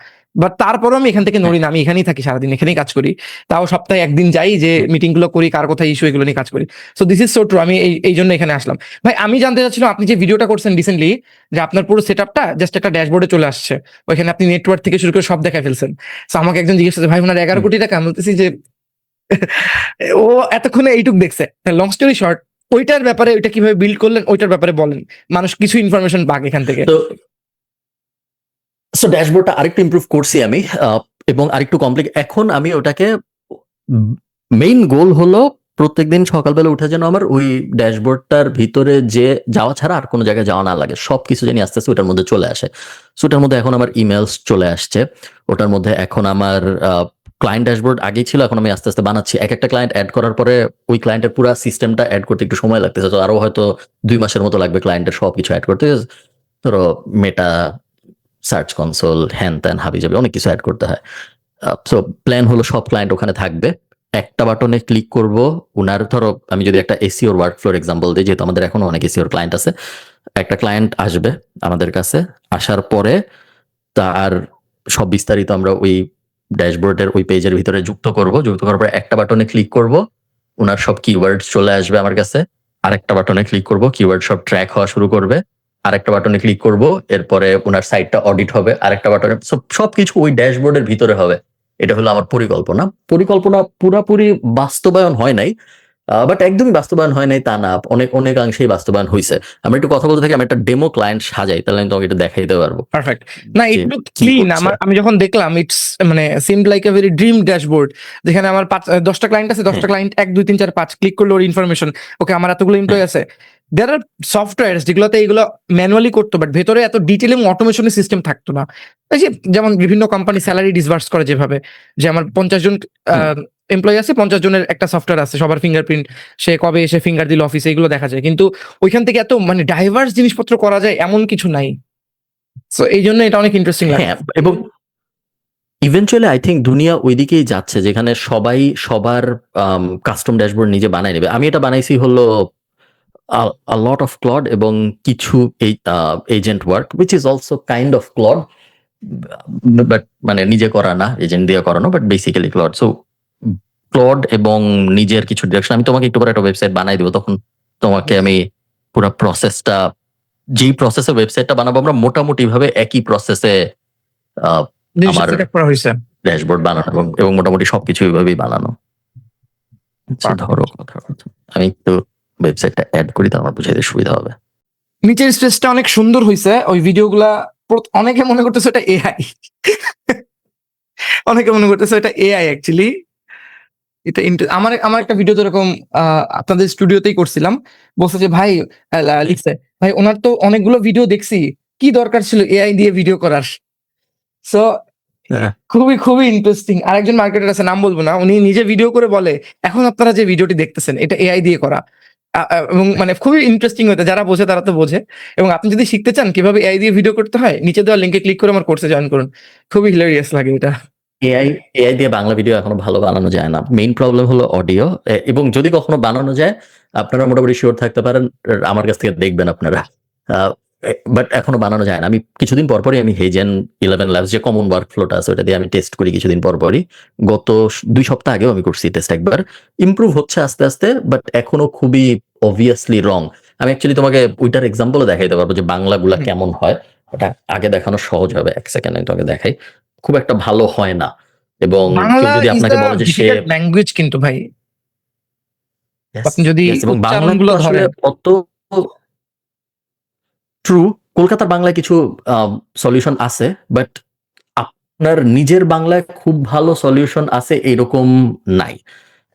বাট তারপরেও আমি এখান থেকে নড়ি না, আমি এখানেই থাকি সারাদিন, এখানেই কাজ করি। তাও সপ্তাহে একদিন যাই, যে মিটিং গুলো করি, কার কোথায় ইস্যু এগুলো নিয়ে কাজ করি। So this is so true. আমি এই জন্য এখানে আসলাম। ভাই আমি জানতে চাচ্ছিলাম আপনি যে ভিডিওটা করছেন রিসেন্টলি, যে আপনার পুরো সেটআপটা জাস্ট একটা ড্যাশবোর্ডে চলে আসছে, ওইখানে আপনি নেটওয়ার্ক থেকে শুরু করে সব দেখায় ফেলছেন। সো আমাকে একজন জিজ্ঞেস করছে ভাই ওনার 11 কোটি টাকা, আমি বলতেছি যে ও এতক্ষণে এইটুক দেখছে। লং স্টোরি শর্ট, ওইটার ব্যাপারে, ওইটা কিভাবে বিল্ড করলেন ওইটার ব্যাপারে বলেন, মানুষ কিছু ইনফরমেশন পাক এখান থেকে। সো ড্যাশবোর্ডটা আরেকটু ইমপ্রুভ করছি আমি, এবং আরেকটু কমপ্লিকেট। এখন আমি ওটাকে মেইন গোল হলো প্রত্যেকদিন সকালবেলা উঠে যেন আমার ওই ড্যাশবোর্ডটার ভিতরে যে যাওয়া ছাড়া আর কোনো জায়গায় যাওয়া না লাগে, সবকিছু জানি আস্তে আস্তে ওটার মধ্যে চলে আসে। সো ওটার মধ্যে এখন আমার ইমেলস চলে আসছে, ওটার মধ্যে এখন আমার ক্লায়েন্ট ড্যাশবোর্ড আগেই ছিল, এখন আমি আস্তে আস্তে বানাচ্ছি। এক একটা ক্লায়েন্ট অ্যাড করার পরে ওই ক্লায়েন্টের পুরো সিস্টেমটা অ্যাড করতে একটু সময় লাগতেছে, তো আরো হয়তো 2 মাসের মতো লাগবে ক্লায়েন্টের সবকিছু অ্যাড করতে। ধরো মেটা, সার্চ কনসোল, হ্যান ত্যান হাবি যাবে, অনেক কিছু অ্যাড করতে হয়। সো প্ল্যান হলো সব ক্লায়েন্ট ওখানে থাকবে, একটা বাটনে ক্লিক করব। উনার ধরো আমি যদি একটা এসিওর ওয়ার্কফ্লোর এক্সাম্পল দিই, যেহেতু আমাদের এখনো অনেক এসিওর ক্লায়েন্ট আছে, একটা ক্লায়েন্ট আসবে আমাদের কাছে, আসার পরে তার সব বিস্তারিত আমরা ওই ড্যাশবোর্ডের ওই পেজের ভিতরে যুক্ত করার পরে একটা বাটনে ক্লিক করব, ওনার সব কিওয়ার্ড চলে আসবে আমার কাছে, আরেকটা বাটনে ক্লিক করব, কিওয়ার্ড সব ট্র্যাক হওয়া শুরু করবে, আরেকটা বাটনে ক্লিক করব, এরপরে ওনার সাইটটা অডিট হবে, আরেকটা বাটনে সবকিছু ওই ড্যাশবোর্ডের ভিতরে হবে। এটা হলো আমার পরিকল্পনা। পরিকল্পনা পুরাপুরি বাস্তবায়ন হয় নাই, বাট একদমই বাস্তবায়ন হয় নাই তা না, অনেকাংশেই বাস্তবায়ন হয়েছে। আমি একটু কথা বলতে থাকি, আমি একটা ডেমো ক্লায়েন্ট সাজাই, তাহলে আমি তোমাকে এটা দেখাই দিতে পারবো। পারফেক্ট। না, যে একটু কি ক্লিন। করছে। আমি যখন দেখলাম ইটস মানে সিম like a very dream dashboard, যেখানে আমার 10টা ক্লায়েন্ট আছে, 10টা ক্লায়েন্ট 1 2 3 4 5 ক্লিক করলে ওর ইনফরমেশন, ওকে আমার এতগুলো এমপ্লয়ি আছে। দেয়ার আর সফটওয়্যার যেগুলোতে এইগুলো ম্যানুয়ালি করতো, বাট ভেতরে এত ডিটেল এবং অটোমেশনের সিস্টেম থাকতো না। এই যে যেমন বিভিন্ন কোম্পানি স্যালারি ডিসবার্স করে যেভাবে, যে আমার 50 জন এমপ্লয়ি আছে, 50 জনের একটা সফটওয়্যার আছে, সবার ফিঙ্গারপ্রিন্ট, সে কবে এসে ফিঙ্গার দিল অফিসে, এগুলো দেখা যায়। কিন্তু ওইখান থেকে এত মানে ডাইভার্স জিনিসপত্র করা যায় এমন কিছু নাই। সো এই জন্য এটা অনেক ইন্টারেস্টিং লাগে। হ্যাঁ, এবং ইভেনচুয়ালি আই থিঙ্ক দুনিয়া ওইদিকেই যাচ্ছে, যেখানে সবাই সবার কাস্টম ড্যাশবোর্ড নিজে বানাই নেবে। আমি এটা বানাইছি হলো a lot of Claude এবং কিছু agent work, which is also kind of Claude, but মানে নিজে করা না, এজেন্ট দিয়ে করানো, but basically Claude। So Claude এবং নিজের কিছু ডিরেকশন, আমি তোমাকে একটু পরে একটা ওয়েবসাইট বানাই দেবো, তখন তোমাকে আমি পুরো প্রসেসটা, যেই প্রসেসে ওয়েবসাইটটা বানাবো আমরা মোটামুটি ভাবে একই প্রসেসে আমার ড্যাশবোর্ড বানানো এবং মোটামুটি সবকিছু এইভাবেই বানানো। আচ্ছা, ধরো কথা আমি একটু ওয়েবসাইটটা অ্যাড করি, তো আমার বুঝাইতে সুবিধা হবে। নিচের স্পেসটা অনেক সুন্দর হয়েছে। ওই ভিডিওগুলা অনেকে মনে করতেছে এটা এআই, অনেকে মনে করতেছে এটা এআই অ্যাকচুয়ালি। এটা আমার একটা ভিডিও তো এরকম আপনাদের স্টুডিওতেই করছিলাম, বলছে যে ভাই লিখছে, ভাই ওনার তো অনেকগুলো ভিডিও দেখছি, কি দরকার ছিল এআই দিয়ে ভিডিও করার। সো খুবই খুবই ইন্টারেস্টিং। আরেকজন মার্কেটার আছে, নাম বলবো না, উনি নিজে ভিডিও করে বলে এখন আপনারা যে ভিডিওটি দেখতেছেন এটা এআই দিয়ে করা। এবং মানে খুবই ইন্টারেস্টিং হতে, যারা বোঝে তারা তো বোঝে। এবং আপনি যদি শিখতে চান কিভাবে এআই দিয়ে ভিডিও করতে হয়, নিচে দেওয়া লিঙ্কে ক্লিক করে আমার কোর্সে জয়েন করুন। খুবই হিলারিয়াস লাগে এটা। এআই দিয়ে বাংলা ভিডিও এখনো ভালো বানানো যায় না। মেইন প্রবলেম হলো অডিও, এবং যদি কখনো বানানো যায় আপনারা মোটামুটি শিওর থাকতে পারেন, আমার কাছ থেকে দেখবেন আপনারা, বাট এখনো বানানো যায় না। আমি কিছুদিন পরপরই আমি হেজেন 11 ল্যাবস যে কমন ওয়ার্ক ফ্লোটা আছে ওটা দিয়ে আমি টেস্ট করি কিছুদিন পরপরই। গত 2 সপ্তাহ আগেও আমি করছি টেস্ট একবার। ইমপ্রুভ হচ্ছে আস্তে আস্তে, বাট এখনো খুবই অবভিয়াসলি রং। আমি অ্যাকচুয়ালি তোমাকে ওইটার এক্সাম্পলও দেখাইতে পারবো যে বাংলাগুলা কেমন হয়, ওটা আগে দেখানো সহজ হবে। 1 সেকেন্ড আমি তোমাকে দেখাই। খুব একটা ভালো হয় না, এবং কেউ বাংলা যদি ইজ আপনাকে আ বলে যে সে ডিফিকাল্ট ল্যাঙ্গুয়েজ কিন্তু ভাই, আপনি যদি এবং বাংলা উচ্চারণগুলো তো আসলে ধরেন। অত ট্রু, কলকাতার বাংলায় কিছু সলিউশন আছে, বাট আপনার নিজের বাংলায় খুব ভালো সলিউশন আছে এরকম নাই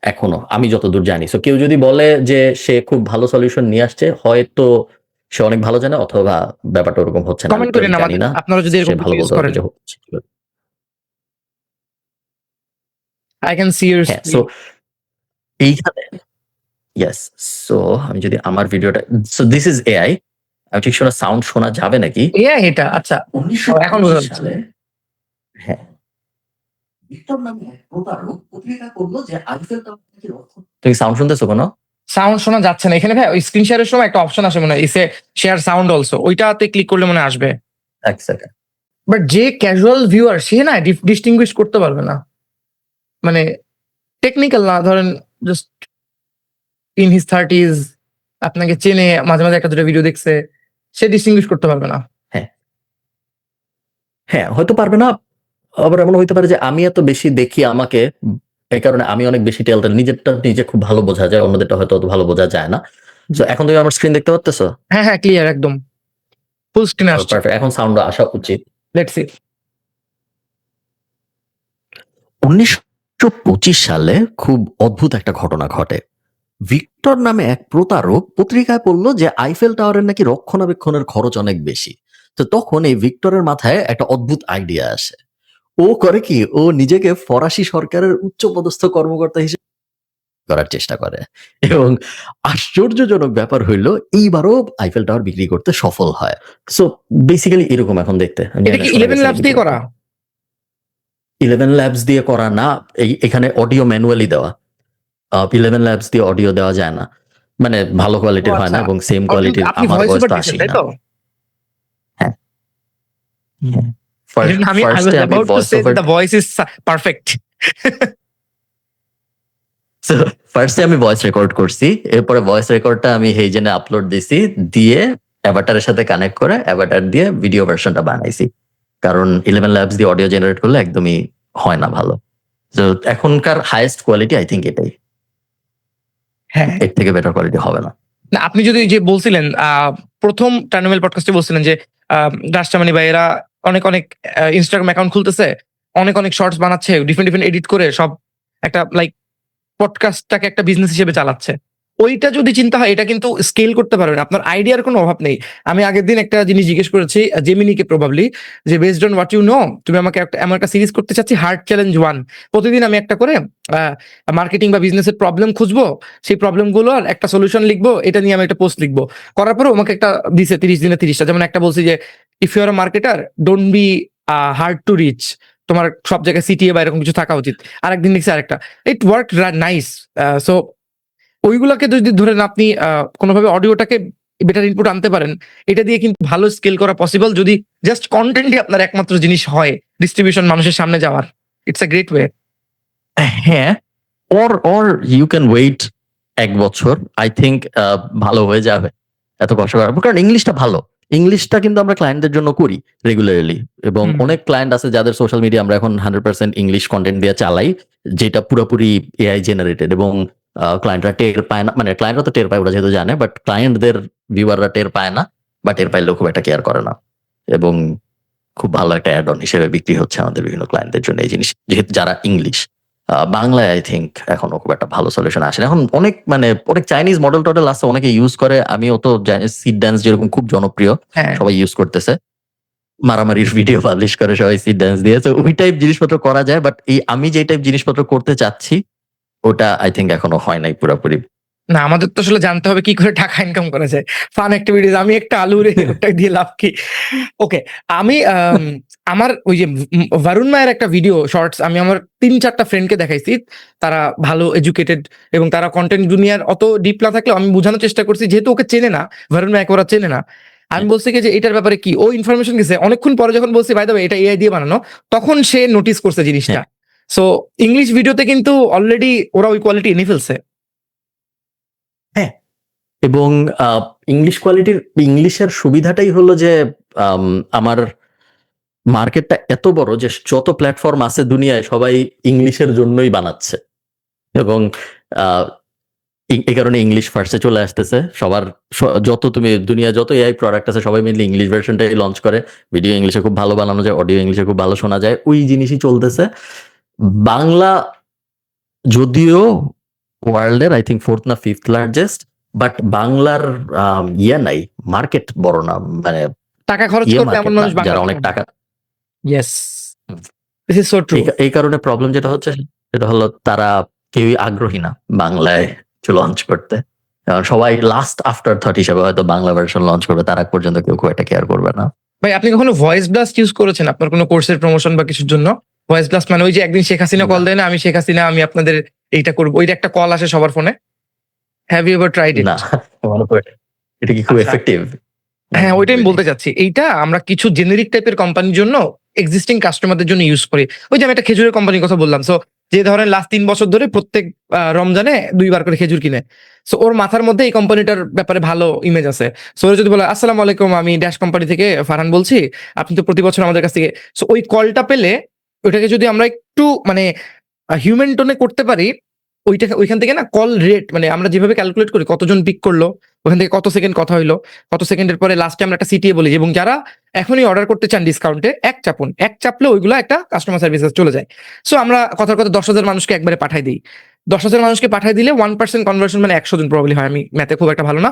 এখনো, আমি যতদূর জানি। সো কেউ যদি বলে যে সে খুব ভালো সলিউশন নিয়ে আসছে, হয়তো সে অনেক ভালো জানে, অথবা ব্যাপারটা ওরকম হচ্ছে না, আমি কমেন্ট করেন জানি আমাদের, না। আপনারা যদি সে এরকম ভালো ইউজ বলতে পারবে করেন। যে হচ্ছে। আই ক্যান সি ইউর হ্যাঁ, সো এইখানে ইয়েস। সো আমি যদি আমার ভিডিওটা, সো দিস ইজ এআই। আমি ঠিক সাউন্ড শোনা যাবে নাকি? এআই এটা, আচ্ছা এখন বোঝা 1925 যাচ্ছে। সালে হ্যাঁ, ভিক্টর নামে এক প্রতারক পত্রিকা করলো যে আইফেল টাওয়ার নাকি রক্ষণ। তুমি সাউন্ড শুনতেছো কোনো? সাউন্ড শোনা যাচ্ছে না এখানে ভাই। ওই স্ক্রিন শেয়ারের সময় একটা অপশন আসে মনে হয়, ইসে শেয়ার সাউন্ড অলসো, ওইটাতে ক্লিক করলে মনে হয় আসবে। এক সেকেন্ড। বাট যে ক্যাজুয়াল ভিউয়ার সে না ডিস্টিংগুইশ করতে পারবে না, মানে টেকনিক্যাল না, ধরেন জাস্ট ইন হিজ 30s আপনাকে চেনে, মাঝে মাঝে একটা দুটো ভিডিও দেখছে, সে ডিস্টিংগুইশ করতে পারবে না। হ্যাঁ, হ্যাঁ, হয়তো পারবে না। আবার এমন হইতে পারে যে আমি এত বেশি দেখি আমাকে, এই কারণে আমি অনেক বেশি টেলটেল, নিজেরটা নিজে খুব ভালো বোঝা যায়, অন্যদেরটা হয়তো অত ভালো বোঝা যায় না। সো এখন তুমি আমার স্ক্রিন দেখতে পাচ্তেছো? হ্যাঁ হ্যাঁ, ক্লিয়ার একদম, ফুল স্ক্রিন আসছে। পারফেক্ট, এখন সাউন্ড আসা উচিত। Let's see. 1925 সালে খুব অদ্ভুত একটা ঘটনা ঘটে। ভিক্টর নামে এক প্রতারক পত্রিকায় পড়লো যে আইফেল টাওয়ারের নাকি রক্ষণাবেক্ষণের খরচ অনেক বেশি। তো তখন এই ভিক্টরের মাথায় একটা অদ্ভুত আইডিয়া আসে। ও করে কি, ও নিজেকে ফরাসি সরকারের উচ্চপদস্থ কর্মকর্তা হিসেবে করার চেষ্টা করে, এবং আশ্চর্যজনক ব্যাপার হইল এইবারও আইফেল টাওয়ার বিক্রি করতে সফল হয়। সো বেসিক্যালি এরকম এখন দেখতে। এটা কি 11 ল্যাবস দিয়ে করা? 11 ল্যাবস দিয়ে করা না, এখানে অডিও ম্যানুয়ালি দেওয়া। 11 ল্যাবস দিয়ে অডিও দেওয়া যায় না, মানে ভালো কোয়ালিটির হয় না, এবং সেম কোয়ালিটির আপনি আমার ভয়েস ভয়েস ওভার তো দিচ্ছেন আসেই তাই না। তো? হ্যাঁ, আমি ফার্স্টে আমি অ্যাবাউট টু ভয়েস সে over, the voice is perfect. So ফার্স্টে আমি ভয়েস রেকর্ড করছি, এরপরে ভয়েস রেকর্ডটা আমি হেইজেনে আপলোড দিছি, দিয়ে অ্যাভাটারের সাথে কানেক্ট করে অ্যাভাটার দিয়ে ভিডিও ভার্সনটা বানাইছি। কারণ 11 ল্যাবস দিয়ে অডিও জেনারেট করলে একদমই হয় না ভালো। তো এখনকার হাইয়েস্ট কোয়ালিটি আই থিঙ্ক এটাই, হ্যাঁ, এর থেকে বেটার কোয়ালিটি হবে না। না আপনি যদি যে বলছিলেন প্রথম টার্মিনাল পডকাস্টে বলছিলেন যে রাষ্ট্রমানি ভাইয়েরা অনেক অনেক ইনস্টাগ্রাম অ্যাকাউন্ট খুলতেছে, অনেক অনেক শর্টস বানাচ্ছে, ডিফারেন্ট ডিফারেন্ট এডিট করে সব একটা লাইক পডকাস্টটাকে একটা বিজনেস হিসেবে চালাচ্ছে। ওইটা যদি চিন্তা হয়, এটা কিন্তু স্কেল করতে পারবেন, আপনার আইডিয়ার কোনো অভাব নেই। আমি আগের দিন একটা জিনিস জিজ্ঞেস করেছি জেমিনিকে প্রবাবলি, যে based on what you know তুমি আমাকে আমার একটা সিরিজ করতে চাচ্ছি হার্ড চ্যালেঞ্জ 1। প্রতিদিন আমি একটা করে মার্কেটিং বা বিজনেসের প্রবলেম খুঁজবো, সেই প্রবলেমগুলোর একটা সলিউশন লিখবো, এটা নিয়ে আমি একটা পোস্ট লিখবো। করার পরে আমাকে একটা দিছে 30 দিনে 30টা। যেমন একটা বলছি যে if you are a marketer don't be hard to reach, তোমার সব জায়গায় সিটিএ বা এরকম কিছু থাকা উচিত। আরেকদিন লিখছে আরেকটা, ইট ওয়ার্ক নাইস। সো ওইগুলাকে যদি ধরেন আপনি কোনোভাবে অডিওটাকে বেটার ইনপুট আনতে পারেন, এটা দিয়ে কিন্তু ভালো স্কেল করা পসিবল, যদি জাস্ট কন্টেন্টই আপনার একমাত্র জিনিস হয় ডিস্ট্রিবিউশন মানুষের সামনে যাওয়ার। It's a great way. হ্যাঁ, অর ইউ ক্যান ওয়েট 1 বছর, আই থিঙ্ক ভালো হয়ে যাবে। এত কষ্ট করার, কারণ ইংলিশটা ভালো। ইংলিশটা কিন্তু আমরা ক্লায়েন্টদের জন্য করি রেগুলারলি, এবং অনেক ক্লায়েন্ট আছে যাদের সোশ্যাল মিডিয়া আমরা এখন 100% ইংলিশ কন্টেন্ট দিয়ে চালাই, যেটা পুরোপুরি এআই জেনারেটেড, এবং ক্লায়েন্টরা টের পায় না। মানে ক্লায়েন্টরা তো টের পায়, ওরা যেহেতু জানে, বাট ক্লায়েন্টদের ভিউয়াররা টের পায় না, বা টের পাইলেও খুব একটা কেয়ার করে না। এবং খুব ভালো একটা অ্যাড অন হিসেবে বিক্রি হচ্ছে আমাদের বিভিন্ন ক্লায়েন্টদের জন্য এই জিনিস, যেহেতু যারা ইংলিশ। বাংলায় আই থিঙ্ক এখনো খুব একটা ভালো সলিউশন আসে না। এখন অনেক অনেক চাইনিজ মডেল টডেল আছে, অনেকে ইউজ করে। আমিও তো সিড ড্যান্স যেরকম খুব জনপ্রিয়, হ্যাঁ, সবাই ইউজ করতেছে, মারামারির ভিডিও পাবলিশ করে সবাই সিড ড্যান্স দিয়ে। তো ওই টাইপ জিনিসপত্র করা যায়, বাট এই আমি যে টাইপ জিনিসপত্র করতে চাচ্ছি ওটা আই থিঙ্ক এখনো হয় নাই পুরোপুরি। না আমাদের তো আসলে জানতে হবে কি করে টাকা ইনকাম করা যায়, ফান অ্যাক্টিভিটিস। আমি একটা আলু রে ওটা দিয়ে লাভ কি? ওকে, আমি আমার ওই যে ভারুণ মায়ের একটা ভিডিও শর্টস আমি আমার 3-4টা ফ্রেন্ডকে দেখাইছি, তারা ভালো এডুকেটেড এবং তারা কন্টেন্ট দুনিয়ার অত ডিপ না থাকলেও আমি বোঝানোর চেষ্টা করছি, যেহেতু ওকে চেনে না, ভারুণ মা একেবারে চেনে না। আমি বলছি কি যে এটার ব্যাপারে কি, ও ইনফরমেশন গেছে অনেকক্ষণ পরে, যখন বলছি বাই দ্য ওয়ে এটা এআই দিয়ে বানানো, তখন সে নোটিস করছে জিনিসটা। সো ইংলিশ ভিডিওতে কিন্তু অলরেডি ওরা ওই কোয়ালিটি এনে ফেলছে। হ্যাঁ, এবং ইংলিশ কোয়ালিটির, ইংলিশের সুবিধাটাই হলো যে আমার মার্কেটটা এত বড় যে যত প্ল্যাটফর্ম আছে দুনিয়ায় সবাই ইংলিশের জন্যই বানাচ্ছে, এবং এই কারণে ইংলিশ ফার্স্টে চলে আসতেছে সবার। যত তুমি দুনিয়া যত এআই প্রোডাক্ট আছে সবাই মেনলি ইংলিশ ভার্সনটাই লঞ্চ করে। ভিডিও ইংলিশে খুব ভালো বানানো যায়, অডিও ইংলিশে খুব ভালো শোনা যায়, ওই জিনিসই চলতেছে। বাংলা যদিও ওয়ার্ল্ডের আই থিঙ্ক 4th না 5th লার্জেস্ট, বাট বাংলার নাই, মার্কেট বড় না, মানে টাকা খরচ করতে এমন মানুষ যারা অনেক টাকা। Yes, this is so true. এই কারণে প্রবলেম যেটা হচ্ছে সেটা হলো তারা কেউই আগ্রহী না বাংলায় লঞ্চ করতে। কারণ সবাই লাস্ট আফটার 30 হিসেবে হয়তো বাংলা ভার্সন লঞ্চ করবে, তার আগ পর্যন্ত কেউ খুব একটা কেয়ার করবে না। ভাই আপনি কখনো ভয়েস ব্লাস্ট ইউজ করেছেন আপনার কোনো কোর্সের প্রমোশন বা কিছুর জন্য? ভয়েস ব্লাস্ট মানে ওই যে একদিন শেখ হাসিনা কল দেয় না, আমি শেখ হাসিনা, আমি আপনাদের এইটা করবো, ওইটা একটা কল আসে সবার ফোনে। হ্যাভ ইউ এভার ট্রাইড ইট? না, এটা কি খুব আচ্ছা। এফেক্টিভ? হ্যাঁ, ওইটাই আমি বলতে চাচ্ছি। এইটা আমরা কিছু জেনেরিক টাইপের কোম্পানির জন্য, এক্সিস্টিং কাস্টমারদের জন্য ইউজ করি। ওই যে আমি একটা খেজুরের কোম্পানির কথা বললাম, সো যে ধরেন লাস্ট 3 বছর ধরে প্রত্যেক রমজানে 2 বার করে খেজুর কিনে, সো ওর মাথার মধ্যে এই কোম্পানিটার ব্যাপারে ভালো ইমেজ আছে। সো ওরা যদি বলে আসসালামু আলাইকুম, আমি ড্যাশ কোম্পানি থেকে ফারহান বলছি, আপনি তো প্রতি বছর আমাদের কাছ থেকে, সো ওই কলটা পেলে ওইটাকে যদি আমরা একটু মানে হিউম্যান টোনে করতে পারি, ওইখান থেকে না কল রেট, মানে আমরা যেভাবে ক্যালকুলেট করি কতজন পিক করলো, ওখান থেকে কত সেকেন্ড কথা হইলো, কত সেকেন্ডের পরে লাস্টে আমরা একটা সিটিএ বলি, এবং যারা এখনই অর্ডার করতে চান ডিসকাউন্টে এক চাপলে ওইগুলো একটা কাস্টমার সার্ভিসে চলে যায়। সো আমরা কথার কথা 10,000 মানুষকে একবারে পাঠাই দিই। 10,000 মানুষকে পাঠাই দিলে 1% কনভার্সন মানে 100 জন প্রবাবলি হয়, আমি ম্যাথে খুব একটা ভালো না।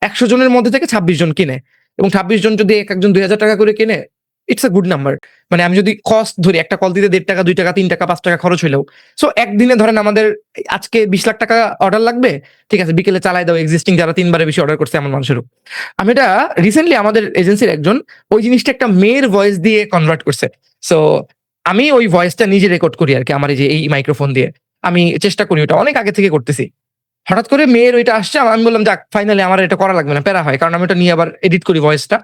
100 জনের মধ্যে থেকে 26 জন কিনে, এবং 26 জন যদি একজন 2,000 টাকা করে কিনে, ইটস আ গুড নাম্বার। মানে আমি যদি কস্ট ধরি, একটা কল দিতে 1.5 টাকা 2 টাকা 3 টাকা 5 টাকা খরচ হইলেও, সো একদিনে ধরেন আমাদের আজকে 20 লাখ টাকা অর্ডার লাগবে, ঠিক আছে, বিকেলে চালাই দাও এক্সিস্টিং যারা 3 বারের বেশি অর্ডার করছে এমন মানুষেরও। আমি এটা রিসেন্টলি আমাদের এজেন্সির একজন ওই জিনিসটা একটা মেয়ের ভয়েস দিয়ে কনভার্ট করছে। সো আমি ওই ভয়েসটা নিজে রেকর্ড করি আর কি, আমার এই যে এই মাইক্রোফোন দিয়ে আমি চেষ্টা করি, ওটা অনেক আগে থেকে করতেছি। হঠাৎ করে মেয়ের ওইটা আসছে, আমি বললাম যাক ফাইনালি আমার এটা করা লাগবে না, প্যারা হয়, কারণ আমি এটা নিয়ে আবার এডিট করি ভয়েসটা।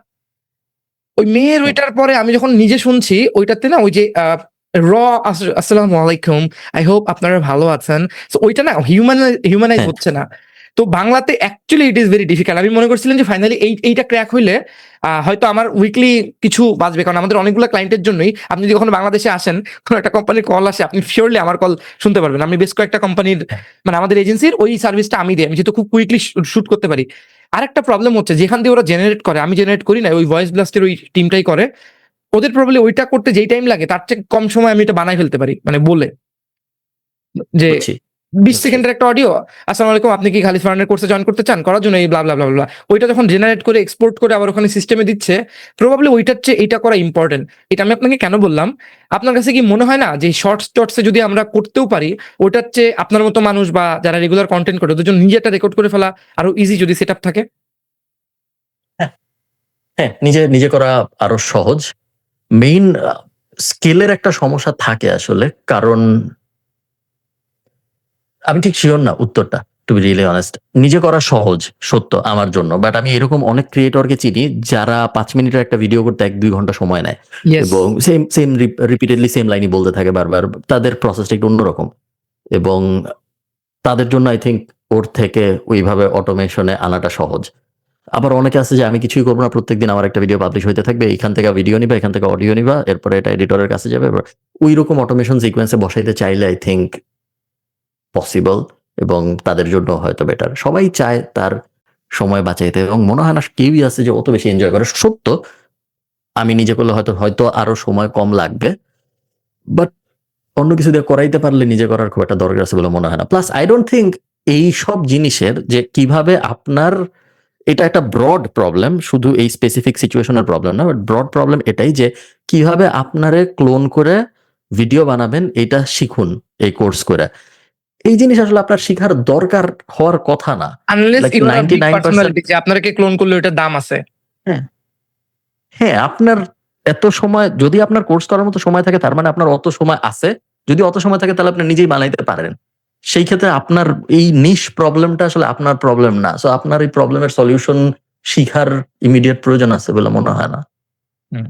ওই মেয়ের ওইটার পরে আমি যখন নিজে শুনছি, ওইটাতে না ওই যে র আসসালামু আলাইকুম, আই হোপ আপনারা ভালো আছেন। সো ওইটা না হিউম্যানাইজ হ্যাঁ, হচ্ছে না। তো বাংলাতে actually it is very difficult. আমি মনে করছিলাম যে ফাইনালি এইটা ক্র্যাক হইলে হয়তো আমার উইকলি কিছু বাঁচবে, কারণ আমাদের অনেকগুলো ক্লায়েন্টের জন্যই আপনি যদি কখনো বাংলাদেশে আসেন, কোনো একটা কোম্পানির কল আসে, আপনি শিওরলি আমার কল শুনতে পারবেন। আমি বেশ কয়েকটা কোম্পানির মানে আমাদের এজেন্সির ওই সার্ভিসটা আমি দিই, আমি যেহেতু খুব কুইকলি শুট করতে পারি। আরেকটা প্রবলেম হচ্ছে যেখান দিয়ে ওরা জেনারেট করে, আমি জেনারেট করি না, ওই ভয়েস ব্লাস্টের ওই টিমটাই করে। ওদের প্রবলি ওইটা করতে যেই টাইম লাগে তার চেয়ে কম সময় আমি এটা বানাই ফেলতে পারি, মানে বলে যে বুঝছি 20 বুঝছি। সেকেন্ডের একটা অডিও, আসসালামু আলাইকুম, আপনি কি খালিদ ফারহানের কোর্সে জয়েন করতে চান, করার জন্য এই ব্লা ব্লা ব্লা ব্লা, ওইটা যখন জেনারেট করে এক্সপোর্ট করে আবার ওখানে সিস্টেমে দিচ্ছে, প্রবাবলি ওইটার চেয়ে এটা করা ইম্পর্টেন্ট। এটা আমি আপনাকে কেন বললাম, আপনার কাছে কি মনে হয় না যে শর্টস টর্টসে যদি আমরা করতেও পারি, ওটার চেয়ে আপনার মতো মানুষ বা যারা রেগুলার কন্টেন্ট করে ওদের জন্য নিজে একটা রেকর্ড করে ফেলা আরো ইজি যদি সেট আপ থাকে? হ্যাঁ, হ্যাঁ, নিজে নিজে করা আরো সহজ। মেইন স্কিলের একটা সমস্যা থাকে আসলে, কারণ আমি ঠিক শিওর না উত্তরটা, টু বি রিয়েলি অনেস্ট। নিজে করা সহজ সত্য আমার জন্য, বাট আমি এরকম অনেক ক্রিয়েটরকে চিনি যারা 5 মিনিটের একটা ভিডিও করতে 1-2 ঘন্টা সময় নেয় ইয়েস। এবং সেম সেম রিপিটেডলি সেম লাইনই বলতে থাকে বারবার। তাদের প্রসেসটা একটু অন্যরকম এবং তাদের জন্য আই থিঙ্ক ওর থেকে ওইভাবে অটোমেশনে আনাটা সহজ। আবার অনেকে আছে যে আমি কিছুই করবো না, প্রত্যেকদিন আমার একটা ভিডিও পাবলিশ হইতে থাকবে, এখান থেকে ভিডিও নিবা, এখান থেকে অডিও নিবা, এরপরে এটা এডিটরের কাছে যাবে। ওই রকম অটোমেশন সিকোয়েন্সে বসাইতে চাইলে আই থিঙ্ক পসিবল এবং তাদের জন্য হয়তো বেটার। সবাই চায় তার সময় বাঁচাইতে এবং মনে হয় না কেউই আছে যে অত বেশি এনজয় করে। সত্য আমি নিজে করলে হয়তো হয়তো আরো সময় কম লাগবে, বাট অন্য কিছু দিয়ে করাইতে পারলে নিজে করার খুব একটা দরকার আছে বলে মনে হয় না। প্লাস আই ডোন্ট থিঙ্ক এই সব জিনিসের যে কিভাবে আপনার, এটা একটা ব্রড প্রবলেম, শুধু এই স্পেসিফিক সিচুয়েশনের প্রবলেম না, বাট ব্রড প্রবলেম এটাই যে কিভাবে আপনারে ক্লোন করে ভিডিও বানাবেন এটা শিখুন এই কোর্স করে। এই জিনিস আসলে আপনার শিখার দরকার হওয়ার কথা না। Unless like you are a big 99%। Personality যে আপনাকে ক্লোন করলে ওটার দাম আছে। হ্যাঁ, হ্যাঁ, আপনার এত সময় যদি আপনার কোর্স করার মতো সময় থাকে তার মানে আপনার অত সময় আছে। যদি অত সময় থাকে তাহলে আপনি নিজেই বানাইতে পারেন। সেই ক্ষেত্রে আপনার এই নিশ প্রবলেমটা আসলে আপনার প্রবলেম না। সো আপনার এই প্রবলেমের সলিউশন শিখার ইমিডিয়েট প্রয়োজন আছে বলে মনে হয় না। হুম।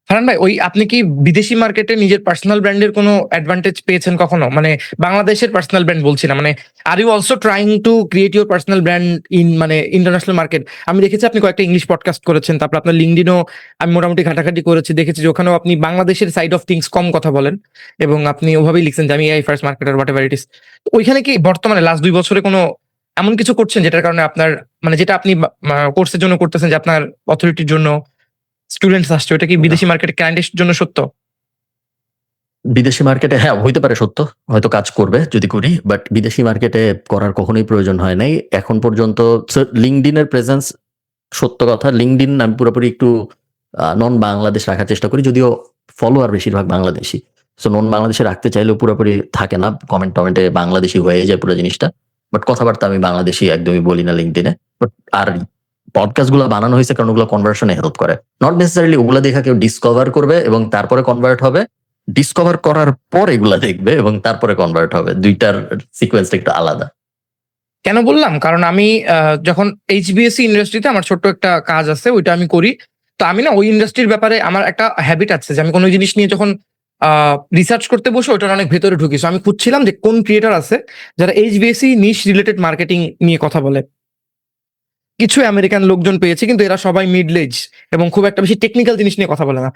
ফারহান ভাই, ওই আপনি কি বিদেশি মার্কেটে নিজের পার্সোনাল ব্র্যান্ডের কোনো অ্যাডভান্টেজ পেয়েছেন কখনো? মানে বাংলাদেশের পার্সোনাল ব্র্যান্ড বলছি না, মানে are you also trying to create your personal brand in মানে ইন্টারন্যাশনাল মার্কেট? আমি দেখেছি আপনি কয়েকটা ইংলিশ পডকাস্ট করেছেন, তারপর আপনার লিঙ্কডিনও আমি মোটামুটি ঘাটাঘাটি করেছি, দেখেছি যে ওখানেও আপনি বাংলাদেশের সাইড অফ থিংস কম কথা বলেন এবং আপনি ওভাবেই লিখছেন যে আমি AI first marketer whatever it is. ওইখানে কি বর্তমানে লাস্ট 2 বছরে কোনো এমন কিছু করছেন যেটার কারণে আপনার মানে যেটা আপনি কোর্সের জন্য করতেছেন যে আপনার অথরিটির জন্য স্টুডেন্টস আসছে, ওটা কি না, বিদেশি মার্কেটে ক্লায়েন্টের জন্য সত্য? বিদেশি মার্কেটে হ্যাঁ হইতে পারে সত্য, হয়তো কাজ করবে যদি করি, বাট বিদেশি মার্কেটে করার কখনোই প্রয়োজন হয় নাই এখন পর্যন্ত। লিঙ্কডিন এর প্রেজেন্স, সত্য কথা, লিঙ্কডিন আমি পুরোপুরি একটু নন বাংলাদেশ রাখার চেষ্টা করি, যদিও ফলোয়ার বেশিরভাগ বাংলাদেশি। সো নন বাংলাদেশে রাখতে চাইলেও পুরোপুরি থাকে না, কমেন্ট টমেন্টে বাংলাদেশি হয়ে যায় পুরো জিনিসটা। বাট কথাবার্তা আমি বাংলাদেশি একদমই বলি না লিঙ্কডিনে। বাট আর পডকাস্ট গুলো বানানো হয়েছে কারণ ওগুলো কনভার্সনে হেল্প করে। নট নেসেসারিলি ওগুলো দেখা কেউ ডিসকভার করবে এবং তারপরে কনভার্ট হবে, ডিসকভার করার পর এগুলা দেখবে এবং তারপরে কনভার্ট হবে। দুইটার সিকোয়েন্সটা একটু আলাদা। কেন বললাম? কারণ আমি যখন এইচবিএসসি ইন্ডাস্ট্রিতে আমার ছোট্ট একটা কাজ আছে, ওইটা আমি করি। তো আমি না ওই ইন্ডাস্ট্রির ব্যাপারে আমার একটা হ্যাবিট আছে যে আমি কোনো জিনিস নিয়ে যখন রিসার্চ করতে বসে ওটার অনেক ভেতরে ঢুকি। So আমি খুঁজছিলাম যে কোন ক্রিয়েটর আছে যারা এইচবিএসসি নিশ রিলেটেড মার্কেটিং নিয়ে কথা বলে। কিছু আমেরিকান লোকজন পেয়েছি, কিন্তু এরা সবাই মিডল এজ এবং খুব একটা বেশি টেকনিক্যাল জিনিস নিয়ে কথা বলে না।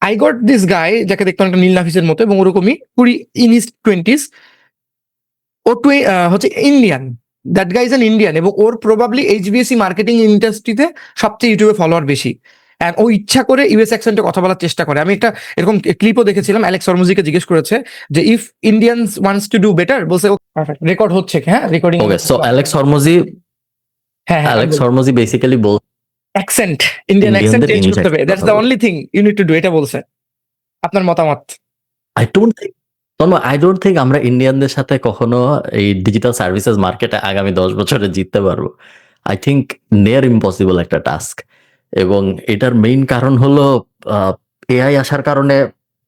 আই গট দিস গাই যাকে দেখতে অনেকটা নীল নাফিসের মতো এবং ওরকমই 20 ইন হিজ 20s। ও হচ্ছে Indian, that guy is an Indian এবং ওর প্রবাবলি এইচবিএসসি মার্কেটিং ইন্ডাস্ট্রিতে সবচেয়ে ইউটিউবে ফলোয়ার বেশি। And ও ইচ্ছা করে ইউএস অ্যাকসেন্টে কথা বলার চেষ্টা করে। আমি একটা এরকম ক্লিপও দেখেছিলাম, অ্যালেক্স হরমুজিকে জিজ্ঞেস করেছে যে if Indians wants to do better, বলছে রেকর্ড হচ্ছে, হ্যাঁ রেকর্ডিং। ওকে, সো হ্যাঁ হ্যাঁ, Alex Hormozi basically accent, Indian accent ইন্ডিয়ানদের চেঞ্জ ইংলিশ করতে হবে, that's the only thing you need to do, এটা বলছে। আপনার মতামত? I don't think I don't think আমরা ইন্ডিয়ানদের সাথে কখনো এই ডিজিটাল সার্ভিসেস মার্কেটে আগামী 10 বছরে জিততে পারবো। আই থিঙ্ক নেয়ার ইম্পসিবল একটা টাস্ক। এবং এটার মেইন কারণ হলো এআই আসার কারণে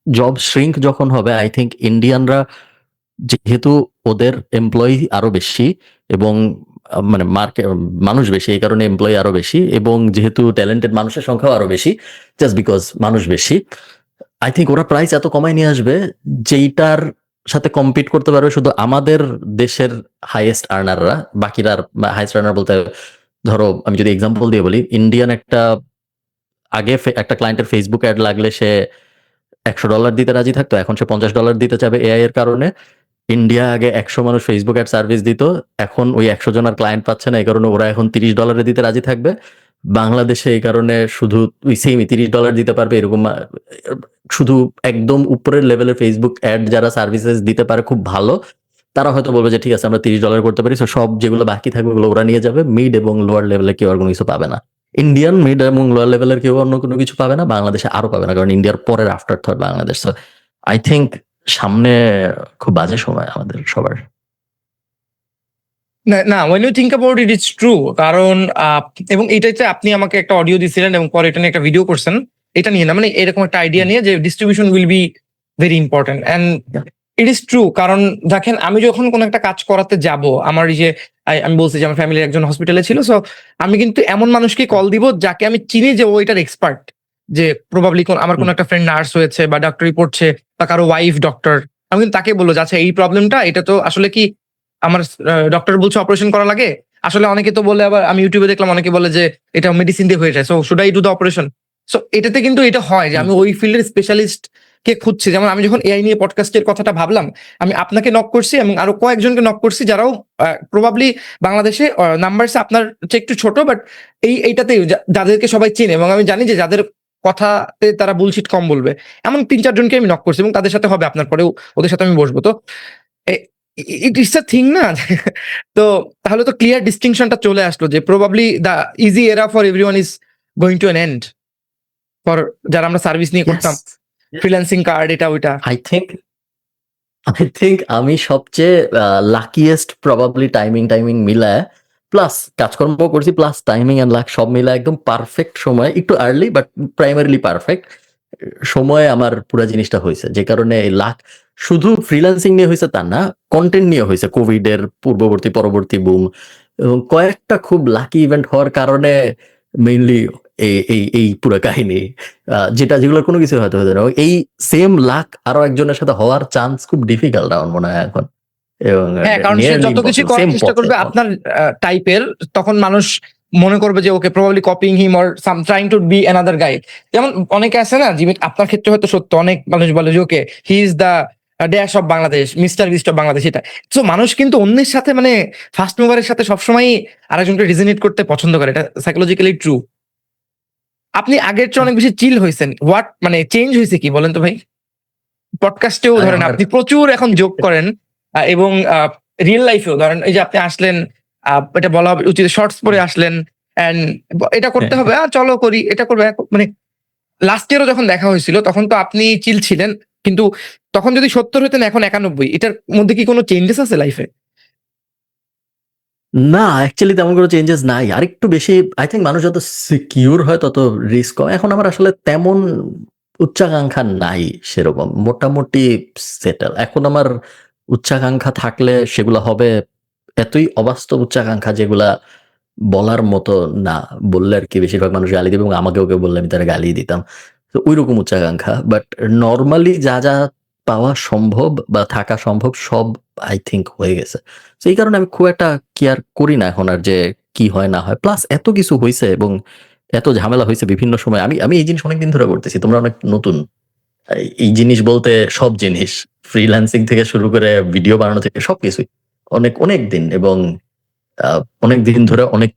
জব শ্রিঙ্ক যখন হবে, আই থিঙ্ক ইন্ডিয়ানরা যেহেতু ওদের এমপ্লয়ি আরো বেশি এবং মানে মার্কেট মানুষ বেশি, এই কারণে এমপ্লয়ি আরো বেশি এবং যেহেতু ট্যালেন্টেড মানুষের সংখ্যাও আরো বেশি, জাস্ট বিকজ মানুষ বেশি, আই থিঙ্ক ওরা প্রাইস এত কমায় নিয়ে আসবে যেইটার সাথে কম্পিট করতে পারবে শুধু আমাদের দেশের হাইয়েস্ট আর্নাররা। বাকিরা হাইয়েস্ট আর্নার বলতে ধরো আমি যদি এক্সাম্পল দিয়ে বলি, ইন্ডিয়ান আগে একটা ক্লায়েন্টের ফেসবুক অ্যাড লাগলে সে $100 দিতে রাজি থাকতো, এখন সে $50 দিতে চাবে এআই এর কারণে। ইন্ডিয়া আগে 100 মানুষ ফেসবুক অ্যাড সার্ভিস দিত, এখন ওই 100 জন আর ক্লায়েন্ট পাচ্ছে না, এই কারণে ওরা এখন $30 দিতে রাজি থাকবে। বাংলাদেশে এই কারণে শুধু ওই সেমই $30 দিতে পারবে এরকম শুধু একদম উপরের লেভেলের ফেসবুক অ্যাড যারা সার্ভিসেস দিতে পারে খুব ভালো, তারা হয়তো বলবে যে ঠিক আছে আমরা $30 করতে পারি, সব যেগুলো বাকি থাকবে ওগুলো ওরা নিয়ে যাবে। মিড এবং লোয়ার লেভেলে কেউ আর কোনো কিছু পাবে না। ইন্ডিয়ান মিড এবং লোয়ার লেভেলের কেউ অন্য কোনো কিছু পাবে না, বাংলাদেশে আরো পাবে না, কারণ ইন্ডিয়ার পরের after thought Bangladesh. So I think সামনে খুব বাজে সময় আমাদের সবার। না, when you think about it, it's true. কারণ এবং এটাতে আপনি আমাকে একটা অডিও দিছিলেন এবং পরে এটা নিয়ে একটা ভিডিও করছেন, এটা নিয়ে না মানে এরকম একটা আইডিয়া নিয়ে যে distribution will be very important and it is true. কারণ দেখেন আমি যখন কোনো একটা কাজ করাতে যাব, আমার এই যে আমি বলছি যে আমার ফ্যামিলির একজন হসপিটালে ছিল, সো আমি কিন্তু এমন মানুষকে কল দিব যাকে আমি চিনি যে ও এটার এক্সপার্ট, যে প্রবাবলি আমার কোনো একটা ফ্রেন্ড নার্স হয়েছে বা ডাক্তারি পড়ছে বা কারো ওয়াইফ ডক্টর, আমি কিন্তু তাকে বলবো যে আচ্ছা এই প্রবলেমটা এটা তো আসলে কি আমার ডক্টর বলছে অপারেশন করা লাগে, আসলে অনেকে তো বলে, আবার আমি ইউটিউবে দেখলাম অনেকে বলে যে এটা মেডিসিন দিয়ে হয়ে যায়, so should I do the operation. So এটাতে কিন্তু এটা হয় যে আমি ওই ফিল্ডের স্পেশালিস্ট কে খুঁজছি। যেমন আমি যখন এআই নিয়ে পডকাস্টের কথাটা ভাবলাম, আমি আপনাকে নক করছি এবং আরো কয়েকজনকে নক করছি যারাও প্রবাবলি বাংলাদেশে নাম্বারসে আপনার চেয়ে একটু ছোট, বাট এইটাতে যাদেরকে সবাই চেনে এবং আমি জানি যে যাদের কথাতে তারা বুলশিট কম বলবে, এমন 3-4 জনকে আমি নক করছি এবং তাদের সাথে হবে আপনার পরেও, ওদের সাথে আমি বসবো। তো ইট ইটস আ থিং না তো তাহলে তো ক্লিয়ার ডিস্টিংশনটা চলে আসলো যে প্রবাবলি দ্য ইজি এরা for everyone is going to an end for যারা আমরা সার্ভিস নিয়ে করতাম, ফ্রিল্যান্সিং কার্ড এটা ওইটা। আই থিঙ্ক আমি সবচেয়ে লাকিয়েস্ট প্রবাবলি টাইমিং মিলায়, প্লাস কাজকর্ম করছি, প্লাস টাইমিং এন্ড লাক সব মিলায় একদম পারফেক্ট সময়, একটু আর্লি বাট প্রাইমারিলি পারফেক্ট সময়ে আমার পুরো জিনিসটা হয়েছে। যে কারণে এই লাক শুধু ফ্রিল্যান্সিং নিয়ে হয়েছে তা না, কন্টেন্ট নিয়ে হয়েছে। কোভিড এর পূর্ববর্তী পরবর্তী বুম এবং কয়েকটা খুব লাকি ইভেন্ট হওয়ার কারণে মেইনলি এই পুরো কাহিনী, যেগুলোর কোনো কিছু হয়তো হতো না। এই সেম লাক আরো একজনের সাথে হওয়ার চান্স খুব ডিফিকাল্ট আমার মনে হয় এখন। এবং হ্যাঁ, কারণ সে যত কিছু করার চেষ্টা করবে আপনার টাইপের, তখন মানুষ মনে করবে যে okay probably copying him or some trying to be another guy. যেমন অনেকে আছে না, জিমিত আপনার ক্ষেত্রে হয়তো সত্য, অনেক মানুষ বলে যে okay he is the dash of Bangladesh, Mister Beast of Bangladesh. এটা তো মানুষ কিন্তু অন্যের সাথে মানে ফার্স্ট মুভারের সাথে সবসময় আরেকজনকে রিজনেট করতে পছন্দ করে, এটা সাইকোলজিক্যালি ট্রু। আপনি আগের চেয়ে অনেক বেশি চিল হয়েছেন, হোয়াট মানে চেঞ্জ হয়েছে কি বলেন তো ভাই? পডকাস্টেও ধরেন আপনি প্রচুর এখন যোগ করেন এবং রিয়েল লাইফেও ধরেন এই যে আপনি আসলেন, এটা বলা উচিত শর্টস পরে আসলেন এন্ড এটা করতে হবে, চলো করি, এটা করবে। মানে লাস্ট ইয়ারও যখন দেখা হয়েছিল তখন তো আপনি চিল ছিলেন, কিন্তু তখন যদি 70 হতেন এখন 91, এটার মধ্যে কি কোনো চেঞ্জেস আছে লাইফে? না, অ্যাকচুয়ালি তেমন কোনো চেঞ্জেস নাই। আরেকটু বেশি আই থিঙ্ক মানুষ যত সিকিউর হয় তত রিস্ক কম। এখন আমার আসলে তেমন উচ্চাকাঙ্ক্ষা নাই সেরকম, মোটামুটি সেটেল। এখন আমার উচ্চাকাঙ্ক্ষা থাকলে সেগুলো হবে এতই অবাস্তব উচ্চাকাঙ্ক্ষা যেগুলা বলার মতো না। বললে আর কি বেশিরভাগ মানুষ গালি দিবে এবং আমাকেও কেউ বললে আমি তারা গালি দিতাম। তো ওইরকম উচ্চাকাঙ্ক্ষা। বাট নর্মালি যা পাওয়া সম্ভব বা থাকা সম্ভব সব আই থিঙ্ক হয়ে গেছে। তো এই কারণে আমি খুব একটা কেয়ার করি না এখন আর যে কি হয় না হয়। প্লাস এত কিছু হয়েছে এবং এত ঝামেলা হয়েছে বিভিন্ন সময়। আমি এই জিনিস অনেকদিন ধরে করতেছি, তোমরা অনেক নতুন। এই জিনিস বলতে সব জিনিস, ফ্রিল্যান্সিং থেকে শুরু করে ভিডিও বানানো থেকে সবকিছুই অনেক দিন, এবং অনেক দিন ধরে অনেক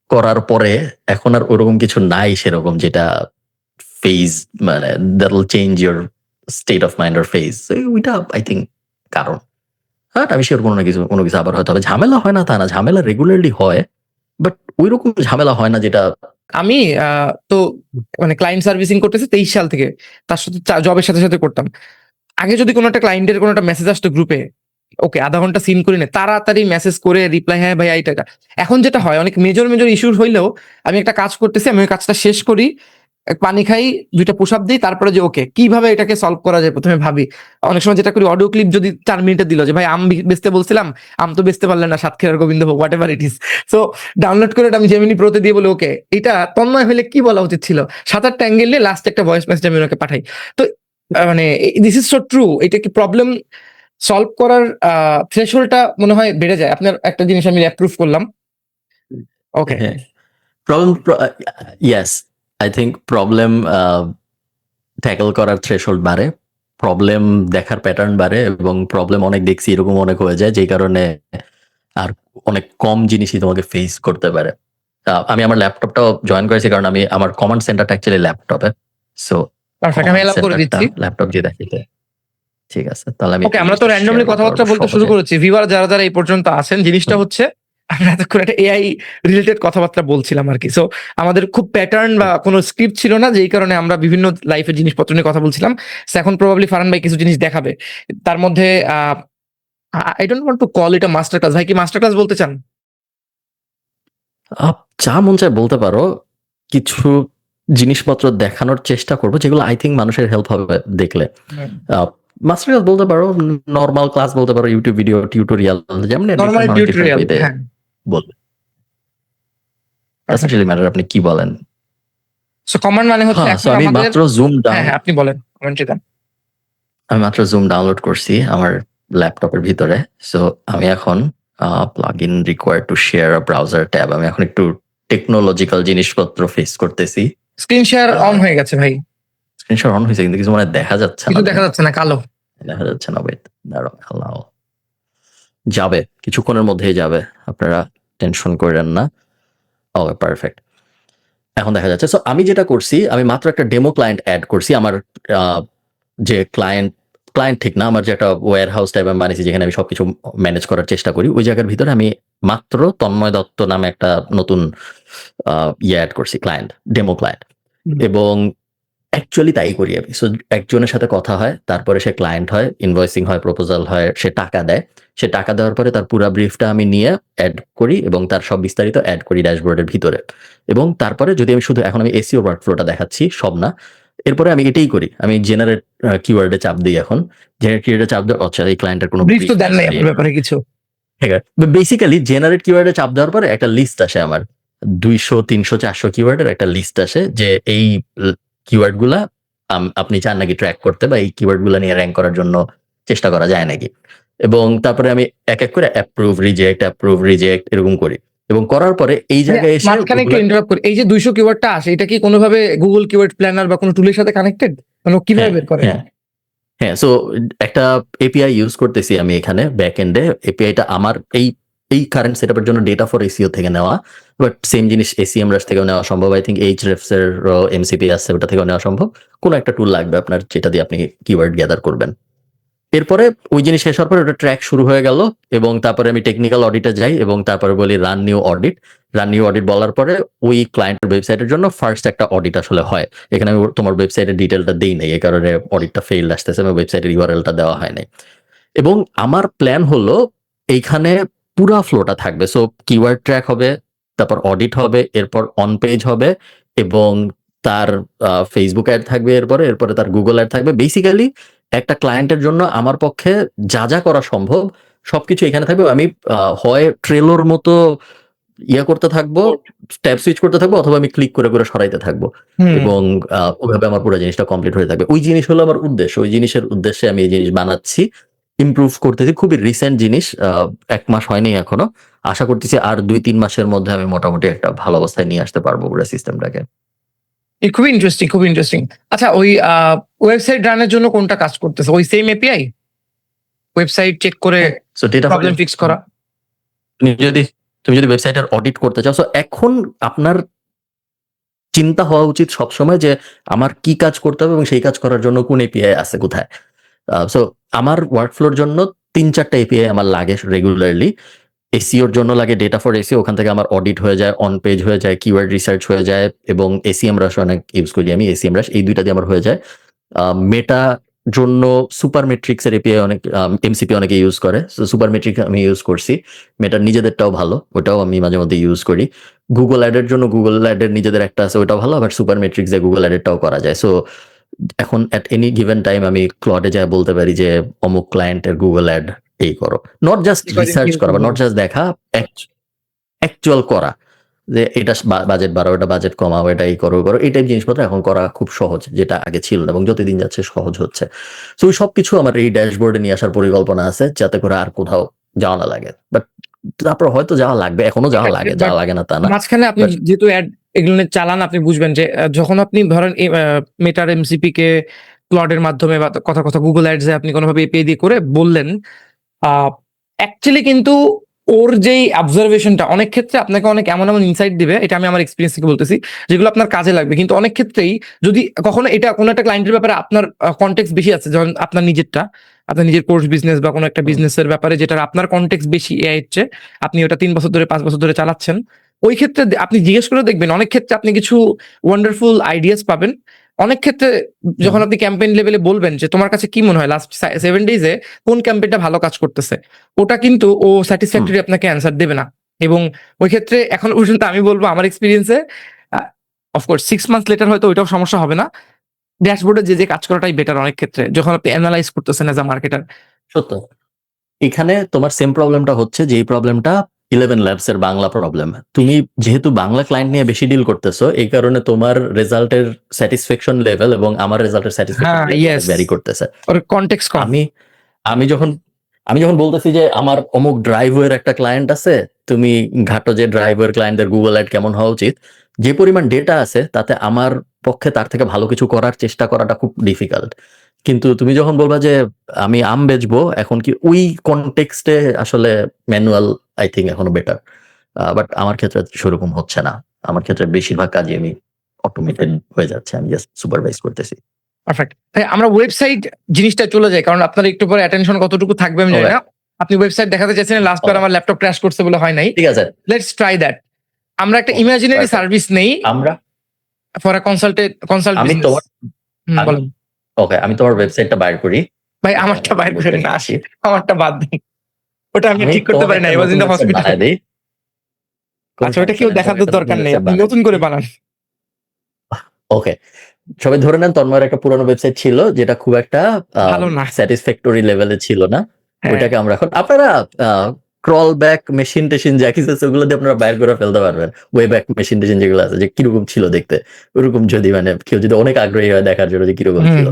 করার পরে এখন আর ওরকম কিছু নাই সেরকম যেটা ফেজ, মানে that will change your state of mind or phase. ওইটা আই থিঙ্ক কারণ। হ্যাঁ, আমি শিওর কোনো কিছু আবার হয়তো হবে। ঝামেলা হয় না তা না, ঝামেলা রেগুলারলি হয়, বাট ওইরকম ঝামেলা হয় না যেটা। আমি তো মানে ক্লায়েন্ট সার্ভিসিং করতেছি 23 সাল থেকে, তার সাথে জবের সাথে সাথে করতাম। আগে যদি কোনো একটা ক্লায়েন্টের কোনো একটা মেসেজ আসতো গ্রুপে, ওকে আধা ঘন্টা সিন করি না, তাড়াতাড়ি মেসেজ করে রিপ্লাই, হ্যাঁ ভাই এইটা। এখন যেটা হয় অনেক মেজর ইস্যু হইলেও আমি একটা কাজ করতেছি, আমি ওই কাজটা শেষ করি, পানি খাই, 2টা পুশ আপ দিই, তারপরে যে ওকে কিভাবে এটাকে সলভ করা যায় প্রথমে ভাবি। অনেক সময় যেটা করি, অডিও ক্লিপ যদি 4 মিনিটে দিল যে ভাই আম বেচতে বলছিলাম, আম তো বেচতে পারলেন না, সাতক্ষীরার গোবিন্দ হোক, what ever it is. So download করে আমি জেমিনি প্রোতে দিয়ে বলি ওকে এটা তন্ময় হলে কি বলা উচিত ছিল, 7-8টা অ্যাঙ্গেল নিয়ে লাস্ট একটা ভয়েস মেসেজ আমি ওকে পাঠাই। তো মানে দিস ইজ সো ট্রু। এটা কি প্রবলেম সলভ করার থ্রেশহোল্ডটা মনে হয় বেড়ে যায়। আপনার একটা জিনিস আমি অ্যাপ্রুভ করলাম। ওকে। হ্যাঁ, problem, yes, I think problem tackle করার থ্রেশহোল্ড বাড়ে, প্রবলেম দেখার প্যাটার্ন বাড়ে, এবং প্রবলেম অনেক দেখছি এরকম অনেক হয়ে যায়, যেই কারণে আর অনেক কম জিনিসই তোমাকে ফেস করতে পারে। আমি আমার ল্যাপটপটাও জয়েন করেছি কারণ আমি আমার কমান্ড সেন্টারটা অ্যাকচুয়ালি ল্যাপটপে। সো পারফেক্ট, আমি অ্যালাউ করে দিচ্ছি। ল্যাপটপ দিয়ে দেখিতে ঠিক আছে, তাহলে আমি ওকে, আমরা তো র্যান্ডমলি কথাবার্তা বলতে শুরু করেছি। ভিউয়ার যারা যারা এই পর্যন্ত আছেন, জিনিসটা হচ্ছে আমরা এতক্ষণ একটা এআই রিলেটেড কথাবার্তা বলছিলাম আর কি। সো আমাদের খুব প্যাটার্ন বা কোনো স্ক্রিপ্ট ছিল না, যেই কারণে আমরা বিভিন্ন লাইফের জিনিসপত্র নিয়ে কথা বলছিলাম। So এখন প্রবাবলি ফারহান ভাই কিছু জিনিস দেখাবে, তার মধ্যে I don't want to call it a master class. ভাই কি মাস্টার ক্লাস বলতে চান? যা মন চায় বলতে পারো, কিছু জিনিসপত্র দেখানোর চেষ্টা করবো যেগুলো আই থিঙ্ক মানুষের হেল্প হবে দেখলে। মাস্টার ক্লাস বলতে পারো, নর্মাল ক্লাস বলতে পারো, ইউটিউব ভিডিও টিউটোরিয়াল, যেমন নরমাল টিউটোরিয়াল। হ্যাঁ, বলবে। Doesn't matter আপনি কি বলেন। সো কমান্ড মানে হচ্ছে হ্যাঁ, এখন so আমি আমাদের। মাত্র জুম হ্যাঁ হ্যাঁ, আপনি বলেন, কমেন্টে দেন। আমি মাত্র জুম ডাউনলোড করছি আমার ল্যাপটপের ভিতরে। সো আমি এখন plug in required to share a browser tab, আমি এখন একটু টেকনোলজিক্যাল জিনিসপত্র ফেস করতেছি। স্ক্রিন শেয়ার অন হয়ে গেছে ভাই। স্ক্রিনশট অন হয়েছে কিন্তু কিছু মানে দেখা যাচ্ছে কিছু না। দেখা যাচ্ছে না, কালো। দেখা যাচ্ছে না, ওয়েট, দাঁড়াও, allow। যাবে, কিছুক্ষণের মধ্যেই যাবে, আপনারা টেনশন করেন না। ওকে, পারফেক্ট, এখন দেখা যাচ্ছে। সো আমি যেটা করছি, আমি মাত্র একটা ডেমো ক্লায়েন্ট অ্যাড করছি। আমার যে ক্লায়েন্ট ঠিক না, আমার যে একটা ওয়্যার হাউস টাইপ আমি বানিয়েছি যেখানে আমি সবকিছু ম্যানেজ করার চেষ্টা করি, ওই জায়গার ভিতরে আমি মাত্র তন্ময় দত্ত নামে একটা নতুন অ্যাড করছি, ক্লায়েন্ট, ডেমো ক্লায়েন্ট। এবং অ্যাকচুয়ালি তাই করি আমি। সো একজনের সাথে কথা হয়, তারপরে সে ক্লায়েন্ট হয়, ইনভয়েসিং হয়, প্রপোজাল হয়, সে টাকা দেয়। সে টাকা দেওয়ার পরে তার পুরা ব্রিফটা আমি নিয়ে অ্যাড করি এবং তার সব বিস্তারিত অ্যাড করি ড্যাশবোর্ডের ভিতরে। এবং তারপরে যদি আমি শুধু, এখন আমি এসইও ওয়ার্কফ্লোটা দেখাচ্ছি, সব না। এরপরে আমি এটাই করি, আমি জেনারেট কিওয়ার্ডে চাপ দিই। এখন জেনারেট কিওয়ার্ডে চাপ দেওয়ার, আচ্ছা এই ক্লায়েন্টের কোনো ব্রিফ তো দেন নাই আপনার ব্যাপারে কিছু। বেসিক্যালি জেনারেট কিওয়ার্ডে চাপ দেওয়ার পরে একটা লিস্ট আসে, আমার 200, 300, 400 কিওয়ার্ডের একটা লিস্ট আসে, যে এই কিওয়ার্ড গুলা আপনি চান নাকি ট্র্যাক করতে, বা এই কিওয়ার্ড গুলা নিয়ে র্যাঙ্ক করার জন্য চেষ্টা করা যায় নাকি। এবং তারপরে আমি এক এক করে অ্যাপ্রুভ রিজেক্ট এরকম করি, এবং করার পরে এই জায়গায় এসে মাঝখানে একটু ইন্টারাপ্ট করি। এই যে 200 কিওয়ার্ডটা আসে, এটা কি কোনোভাবে গুগল কিওয়ার্ড প্ল্যানার বা কোনো টুলের সাথে কানেক্টেড? মানে কিভাবে বের করে? হ্যাঁ, সো একটা এপিআই ইউজ করতেছি আমি এখানে ব্যাক এন্ডে। এপিআইটা আমার এই কারেন্ট সেটআপের জন্য ডেটা ফর এসইও থেকে নেওয়া, বাট সেম জিনিস এসিএমরাশ থেকেও নেওয়া সম্ভব। আই থিঙ্ক এইচরেফস এর এমসিপি আছে, ওটা থেকেও নেওয়া সম্ভব। কোনো একটা টুল লাগবে আপনার, যেটা দিয়ে আপনি কিওয়ার্ড গ্যাদার করবেন। এরপরে ওই জিনিস শেষ হওয়ার পরে ওটা ট্র্যাক শুরু হয়ে গেল, এবং তারপরে আমি টেকনিক্যাল অডিটে যাই, এবং তারপরে বলি রান নিউ অডিট বলার পরে ওই ক্লায়েন্টের ওয়েবসাইটের জন্য ফার্স্ট একটা অডিট আসলে হয়। এখানে আমি তোমার ওয়েবসাইটের ডিটেলটা দেই নাই, এই কারণে অডিটটা ফেইল আসতেছে, আমি ওয়েবসাইটের ইউআরএলটা দেওয়া হয় নাই। এবং আমার প্ল্যান হলো এইখানে পুরা ফ্লোটা থাকবে। সো কিওয়ার্ড ট্র্যাক হবে, তারপর অডিট হবে, এরপর অন পেজ হবে, এবং তার ফেসবুক অ্যাড থাকবে, এরপরে তার গুগল অ্যাড থাকবে। বেসিক্যালি একটা ক্লায়েন্টের জন্য আমার পক্ষে যা যা করা সম্ভব সবকিছু এখানে থাকবে। আমি হয় ট্রেলোর মতো করতে থাকবো, ট্যাব সুইচ করতে থাকবো, অথবা আমি ক্লিক করে করে সরাইতে থাকবো, এবং ওইভাবে আমার পুরো জিনিসটা কমপ্লিট হয়ে থাকবে। ওই জিনিস হলো আমার উদ্দেশ্য, ওই জিনিসের উদ্দেশ্যে আমি এই জিনিস বানাচ্ছি, ইমপ্রুভ করতেছি। খুবই রিসেন্ট জিনিস, 1 মাস হয়নি এখনো। আশা করতেছি আর 2-3 মাসের মধ্যে আমি মোটামুটি একটা ভালো অবস্থায় নিয়ে আসতে পারবো পুরো সিস্টেমটাকে। খুবই ইন্টারেস্টিং। আচ্ছা, ওই ওয়েবসাইট রানের জন্য কোনটা কাজ করতেছে? ওই সেম এপিআই, ওয়েবসাইট চেক করে সো ডেটা প্রবলেম ফিক্স করা। তুমি যদি ওয়েবসাইটের অডিট করতে চাও, সো এখন আপনার চিন্তা হওয়া উচিত সবসময় যে আমার কি কাজ করতে হবে এবং সেই কাজ করার জন্য কোন এপিআই আছে কোথায়। সো আমার ওয়ার্কফ্লোর জন্য 3-4টা এপিআই আমার লাগে রেগুলারলি। এসইওর জন্য লাগে ডেটা ফর এসইও, ওখান থেকে আমার অডিট হয়ে যায়, অন পেজ হয়ে যায়, কিওয়ার্ড রিসার্চ হয়ে যায়, এবং এসিএমরাশ অনেক ইউজ করি আমি। এসিএমরাশ, এই দুইটা দিয়ে আমার হয়ে যায়। মেটা জন্য সুপার মেট্রিক্স এর এপিআই অনেক, এমসিপি অনেকে ইউজ করে। সো সুপার মেট্রিক্স আমি ইউজ করছি। মেটার নিজেদেরটাও ভালো, ওটাও আমি মাঝে মধ্যে ইউজ করি। গুগল অ্যাডের জন্য গুগল অ্যাডের নিজেদের একটা আছে, ওটাও ভালো। আবার সুপার মেট্রিক্স দিয়ে গুগল অ্যাডেরটাও করা যায়। সো এখন এট এনি গিভেন টাইম আমি ক্লডে যায় বলতে পারি যে অমুক ক্লায়েন্টের গুগল অ্যাড এই করো, নট জাস্ট রিসার্চ করা বা নট জাস্ট দেখা, অ্যাকচুয়াল করা। যে এটা বাজেট বাড়াও, এটা বাজেট কমাও, এটা এই করো করো, এই টাইপ জিনিসপত্র এখন করা খুব সহজ, যেটা আগে ছিল না, এবং যতদিন যাচ্ছে সহজ হচ্ছে। তো ওই সবকিছু আমার এই ড্যাশবোর্ডে নিয়ে আসার পরিকল্পনা আছে, যাতে করে আর কোথাও যাওয়া না লাগে। বাট তারপর হয়তো যাওয়া লাগবে, এখনো যাওয়া লাগে, যাওয়া লাগে না তা না। মাঝখানে আপনি But- যেহেতু অ্যাড এগুলো নিয়ে চালান, আপনি বুঝবেন যে যখন আপনি ধরেন মেটার এমসিপি কে ক্লডের মাধ্যমে বা কথা কথা গুগল অ্যাডস এ আপনি কোনোভাবে এপিআই দিয়ে করে বললেন, অ্যাকচুয়ালি কিন্তু ওর যেই অবজারভেশনটা অনেক ক্ষেত্রে আপনাকে অনেক এমন এমন ইনসাইট দিবে, এটা আমি আমার এক্সপিরিয়েন্স থেকে বলতেছি, যেগুলো আপনার কাজে লাগবে। কিন্তু অনেক ক্ষেত্রেই যদি কখনো এটা কোনো একটা ক্লায়েন্টের ব্যাপারে আপনার কনটেক্সট বেশি আছে, যেমন আপনার নিজেরটা, আপনার নিজের কোর্স বিজনেস বা কোনো একটা বিজনেসের ব্যাপারে যেটা আপনার কনটেক্সট বেশি এআই হচ্ছে, আপনি ওটা 3 বছর ধরে 5 বছর ধরে চালাচ্ছেন, ওই ক্ষেত্রে আপনি জিজ্ঞেস করে দেখবেন, অনেক ক্ষেত্রে আপনি কিছু ওয়ান্ডারফুল আইডিয়াস পাবেন। অনেক ক্ষেত্রে যখন আপনি ক্যাম্পেইন লেভেলে বলবেন যে তোমার কাছে কি মনে হয় লাস্ট 7 ডেজে কোন ক্যাম্পেইনটা ভালো কাজ করতেছে, ওটা কিন্তু ও স্যাটিসফ্যাক্টরি আপনাকে অ্যান্সার দেবে না। এবং ওই ক্ষেত্রে এখন পর্যন্ত আমি বলবো আমার এক্সপিরিয়েন্সে, অফকোর্স 6 মান্থস লেটার হয়তো ওইটাও সমস্যা হবে না, ড্যাশবোর্ডে যে কাজ করাটাই বেটার অনেক ক্ষেত্রে যখন আপনি অ্যানালাইজ করতেছেন এজ আ মার্কেটার। সত্য। এখানে তোমার সেম প্রবলেমটা হচ্ছে, যে প্রবলেমটা 11 ল্যাবস এর বাংলা প্রবলেম। তুমি যেহেতু বাংলা ক্লায়েন্ট নিয়ে বেশি ডিল করতেছো, এই কারণে তোমার রেজাল্টের স্যাটিসফ্যাকশন লেভেল এবং আমার রেজাল্টের স্যাটিসফ্যাকশন হ্যাঁ, লেভেল ইয়েস, ভ্যারি করতেছে। ওর কনটেক্সট কম। আমি আমি যখন আমি যখন বলতেছি যে আমার অমুক ড্রাইভওয়ের একটা ক্লায়েন্ট আছে, তুমি ঘাটো যে ড্রাইভওয়ের ক্লায়েন্টদের গুগল অ্যাড কেমন হওয়া উচিত, যে পরিমাণ ডেটা আছে তাতে আমার পক্ষে তার থেকে ভালো কিছু করার চেষ্টা করাটা খুব ডিফিকাল্ট। কিন্তু তুমি যখন বলবা যে আমি আম বেচবো, এখন কি ওই কনটেক্সটে আসলে ম্যানুয়াল আই থিঙ্ক এখনো বেটার। বাট আমার ক্ষেত্রে সেরকম হচ্ছে না। আমার ক্ষেত্রে বেশিরভাগ কাজই আমি অটোমেটেড হয়ে যাচ্ছে, আমি জাস্ট সুপারভাইজ করতেছি। পারফেক্ট। আমরা ওয়েবসাইট জিনিসটা চলে যাই, কারণ আপনার একটু পরে অ্যাটেনশন কতটুকু থাকবে আমি জানি না। আপনি ওয়েবসাইট দেখাতে চাইছেন, লাস্ট বার আমার ল্যাপটপ ক্র্যাশ করছে বলে হয় নাই। ঠিক আছে, লেটস ট্রাই দ্যাট। আমরা একটা Okay, ইমাজিনারি perfect. সার্ভিস নেই আমরা ফর আ কনসাল্ট আমি বিজনেস। তোমার আমি- বলেন ওকে, আমি তোমার ওয়েবসাইটটা বাইর করি। ভাই, আমারটা বাইর করে না আসি, আমারটা বাদ দিন, ওটা আমি আমি ঠিক করতে তোমাকে পারি না, একটা আই ওয়াজ নতুন ইন দ্য website হসপিটাল। বানায় দেই। কোনো আচ্ছা, ওটা সমস্যা কেউ নেই, দেখার তোমাকে একটা দরকার নেই, website আপনি বানায় নতুন করে দিই। বানান। ওকে, সবাই ধরে নেন তন্ময়ের একটা পুরানো ওয়েবসাইট ছিল, যেটা খুব একটা ভালো না। স্যাটিসফ্যাক্টরি লেভেলে ছিল না। হ্যাঁ। ওইটাকে আমরা এখন, আপনারা ক্রল ব্যাক মেশিন টেশিন যা কিছু আছে ওগুলো দিয়ে আপনারা বাইর করে ফেলতে পারবেন। ওয়ে ব্যাক মেশিন টেশিন যেগুলো আছে, যে কিরকম ছিল দেখতে, ওরকম যদি মানে কেউ যদি অনেক আগ্রহী হয় দেখার জন্য যে কিরকম ছিল,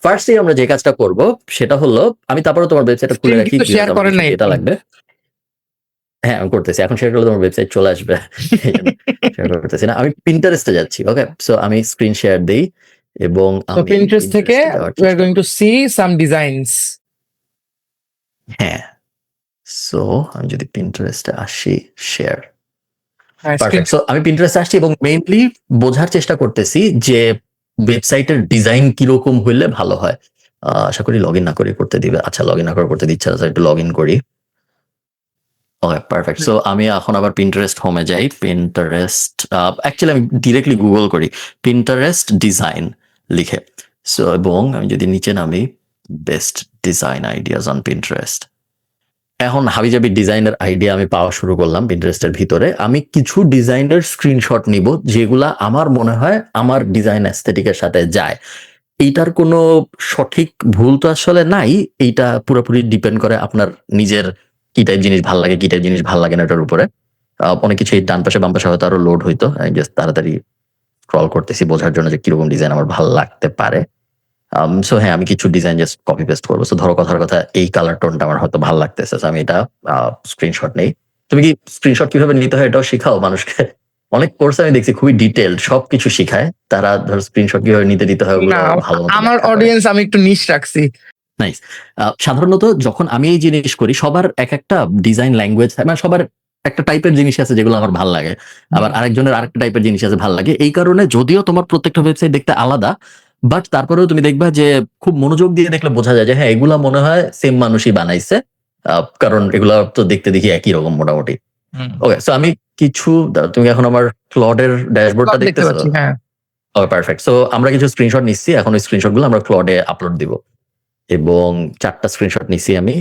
ফার্স্টে আমরা যে কাজটা করব সেটা হলো, আমি তারপরে তোমার ওয়েবসাইটটা খুলে Screen রাখি, কিন্তু শেয়ার করেন নাই এটা লাগবে। হ্যাঁ, আমি করতেছি এখন, শেয়ার করলে তোমার ওয়েবসাইট চলে আসবে। শেয়ার করতেছি না, আমি পিন্টারেস্টে যাচ্ছি। ওকে, সো আমি স্ক্রিন শেয়ার দেই এবং তো আমি Pinterest থেকে Pinterest-এ যাওয়ার we are চেষ্টা going to করি। see some designs. হ্যাঁ, সো আমি যদি পিন্টারেস্টে আসি, শেয়ার, হ্যাঁ, পারফেক্ট। সো আমি পিন্টারেস্টে আসছি এবং মেইনলি বোঝার চেষ্টা করতেছি যে ওয়েবসাইটের ডিজাইন কিরকম হইলে ভালো হয়। আশা করি লগ ইন না করে করতে দিবে। আচ্ছা, লগ ইন না করে করতে দিচ্ছে না, একটু লগ ইন করি। ওকে, পারফেক্ট। সো আমি এখন আবার পিন্টারেস্ট হোমে যাই। পিন্টারেস্ট অ্যাকচুয়ালি আমি ডিরেক্টলি গুগল করি পিন্টারেস্ট ডিজাইন লিখে। সো এবং আমি যদি নিচে নামি, best design ideas on Pinterest, এখন হাবিজাবি ডিজাইনের আইডিয়া আমি পাওয়া শুরু করলাম পিন্টারেস্টের ভিতরে। আমি কিছু ডিজাইনের স্ক্রিনশট নিব যেগুলা আমার মনে হয় আমার ডিজাইন অ্যাস্থেটিকের সাথে যায়। এইটার কোনো সঠিক ভুল তো আসলে নাই, এইটা পুরোপুরি ডিপেন্ড করে আপনার নিজের কি টাইপ জিনিস ভাল লাগে, কি টাইপ জিনিস ভাল লাগে না এটার উপরে। অনেক কিছু এই ডান পাশে বাম পাশে হয়তো আরো লোড হইতো, আমি জাস্ট তাড়াতাড়ি স্ক্রল করতেছি বোঝার জন্য যে কিরকম ডিজাইন আমার ভাল লাগতে পারে। সো হ্যাঁ, আমি কিছু ডিজাইন জাস্ট কপি পেস্ট করবো। সো ধরো কথার কথা, এই কালার টোনটা আমার হয়তো ভালো লাগতেছে, আমি এটা স্ক্রিনশট নেই। তুমি কি স্ক্রিনশট কিভাবে নিতে হয় এটাও শিখাও মানুষকে? অনেক কোর্স আমি দেখছি খুবই ডিটেইলড সবকিছু শিখায়, তারা ধর স্ক্রিনশট কিভাবে নিতে হয় ওগুলো না, ভালো মতো আমার ব্যাখ্যা করে। অডিয়েন্স আমি একটু নিশ রাখছি। নাইস। সাধারণত যখন আমি এই জিনিস করি, সবার এক একটা ডিজাইন ল্যাঙ্গুয়েজ, মানে সবার একটা টাইপের জিনিস আছে যেগুলো আমার ভালো লাগে, আবার আরেকজনের আরেকটা টাইপের জিনিস আছে ভালো লাগে। এই কারণে যদিও তোমার প্রত্যেকটা ওয়েবসাইট দেখতে আলাদা, বাট তারপরেও তুমি দেখবা যে খুব মনোযোগ দিয়ে দেখলে বোঝা যায় যে হ্যাঁ, এগুলা মনে হয় সেম মানুষই বানাইছে, কারণ এগুলা তো দেখতে দেখি একই রকম মোটামুটি। ওকে, সো আমি কিছু, তুমি এখন আমার ক্লডের ড্যাশবোর্ডটা দেখতে দেখতেছো? পাচ্ছি, হ্যাঁ। ওকে, পারফেক্ট। সো আমরা কিছু স্ক্রিনশট নিচ্ছি, এখন ওই স্ক্রিনশট গুলো আমরা ক্লডে আপলোড দিব এবং 4টা স্ক্রিনশট নিছি আমি।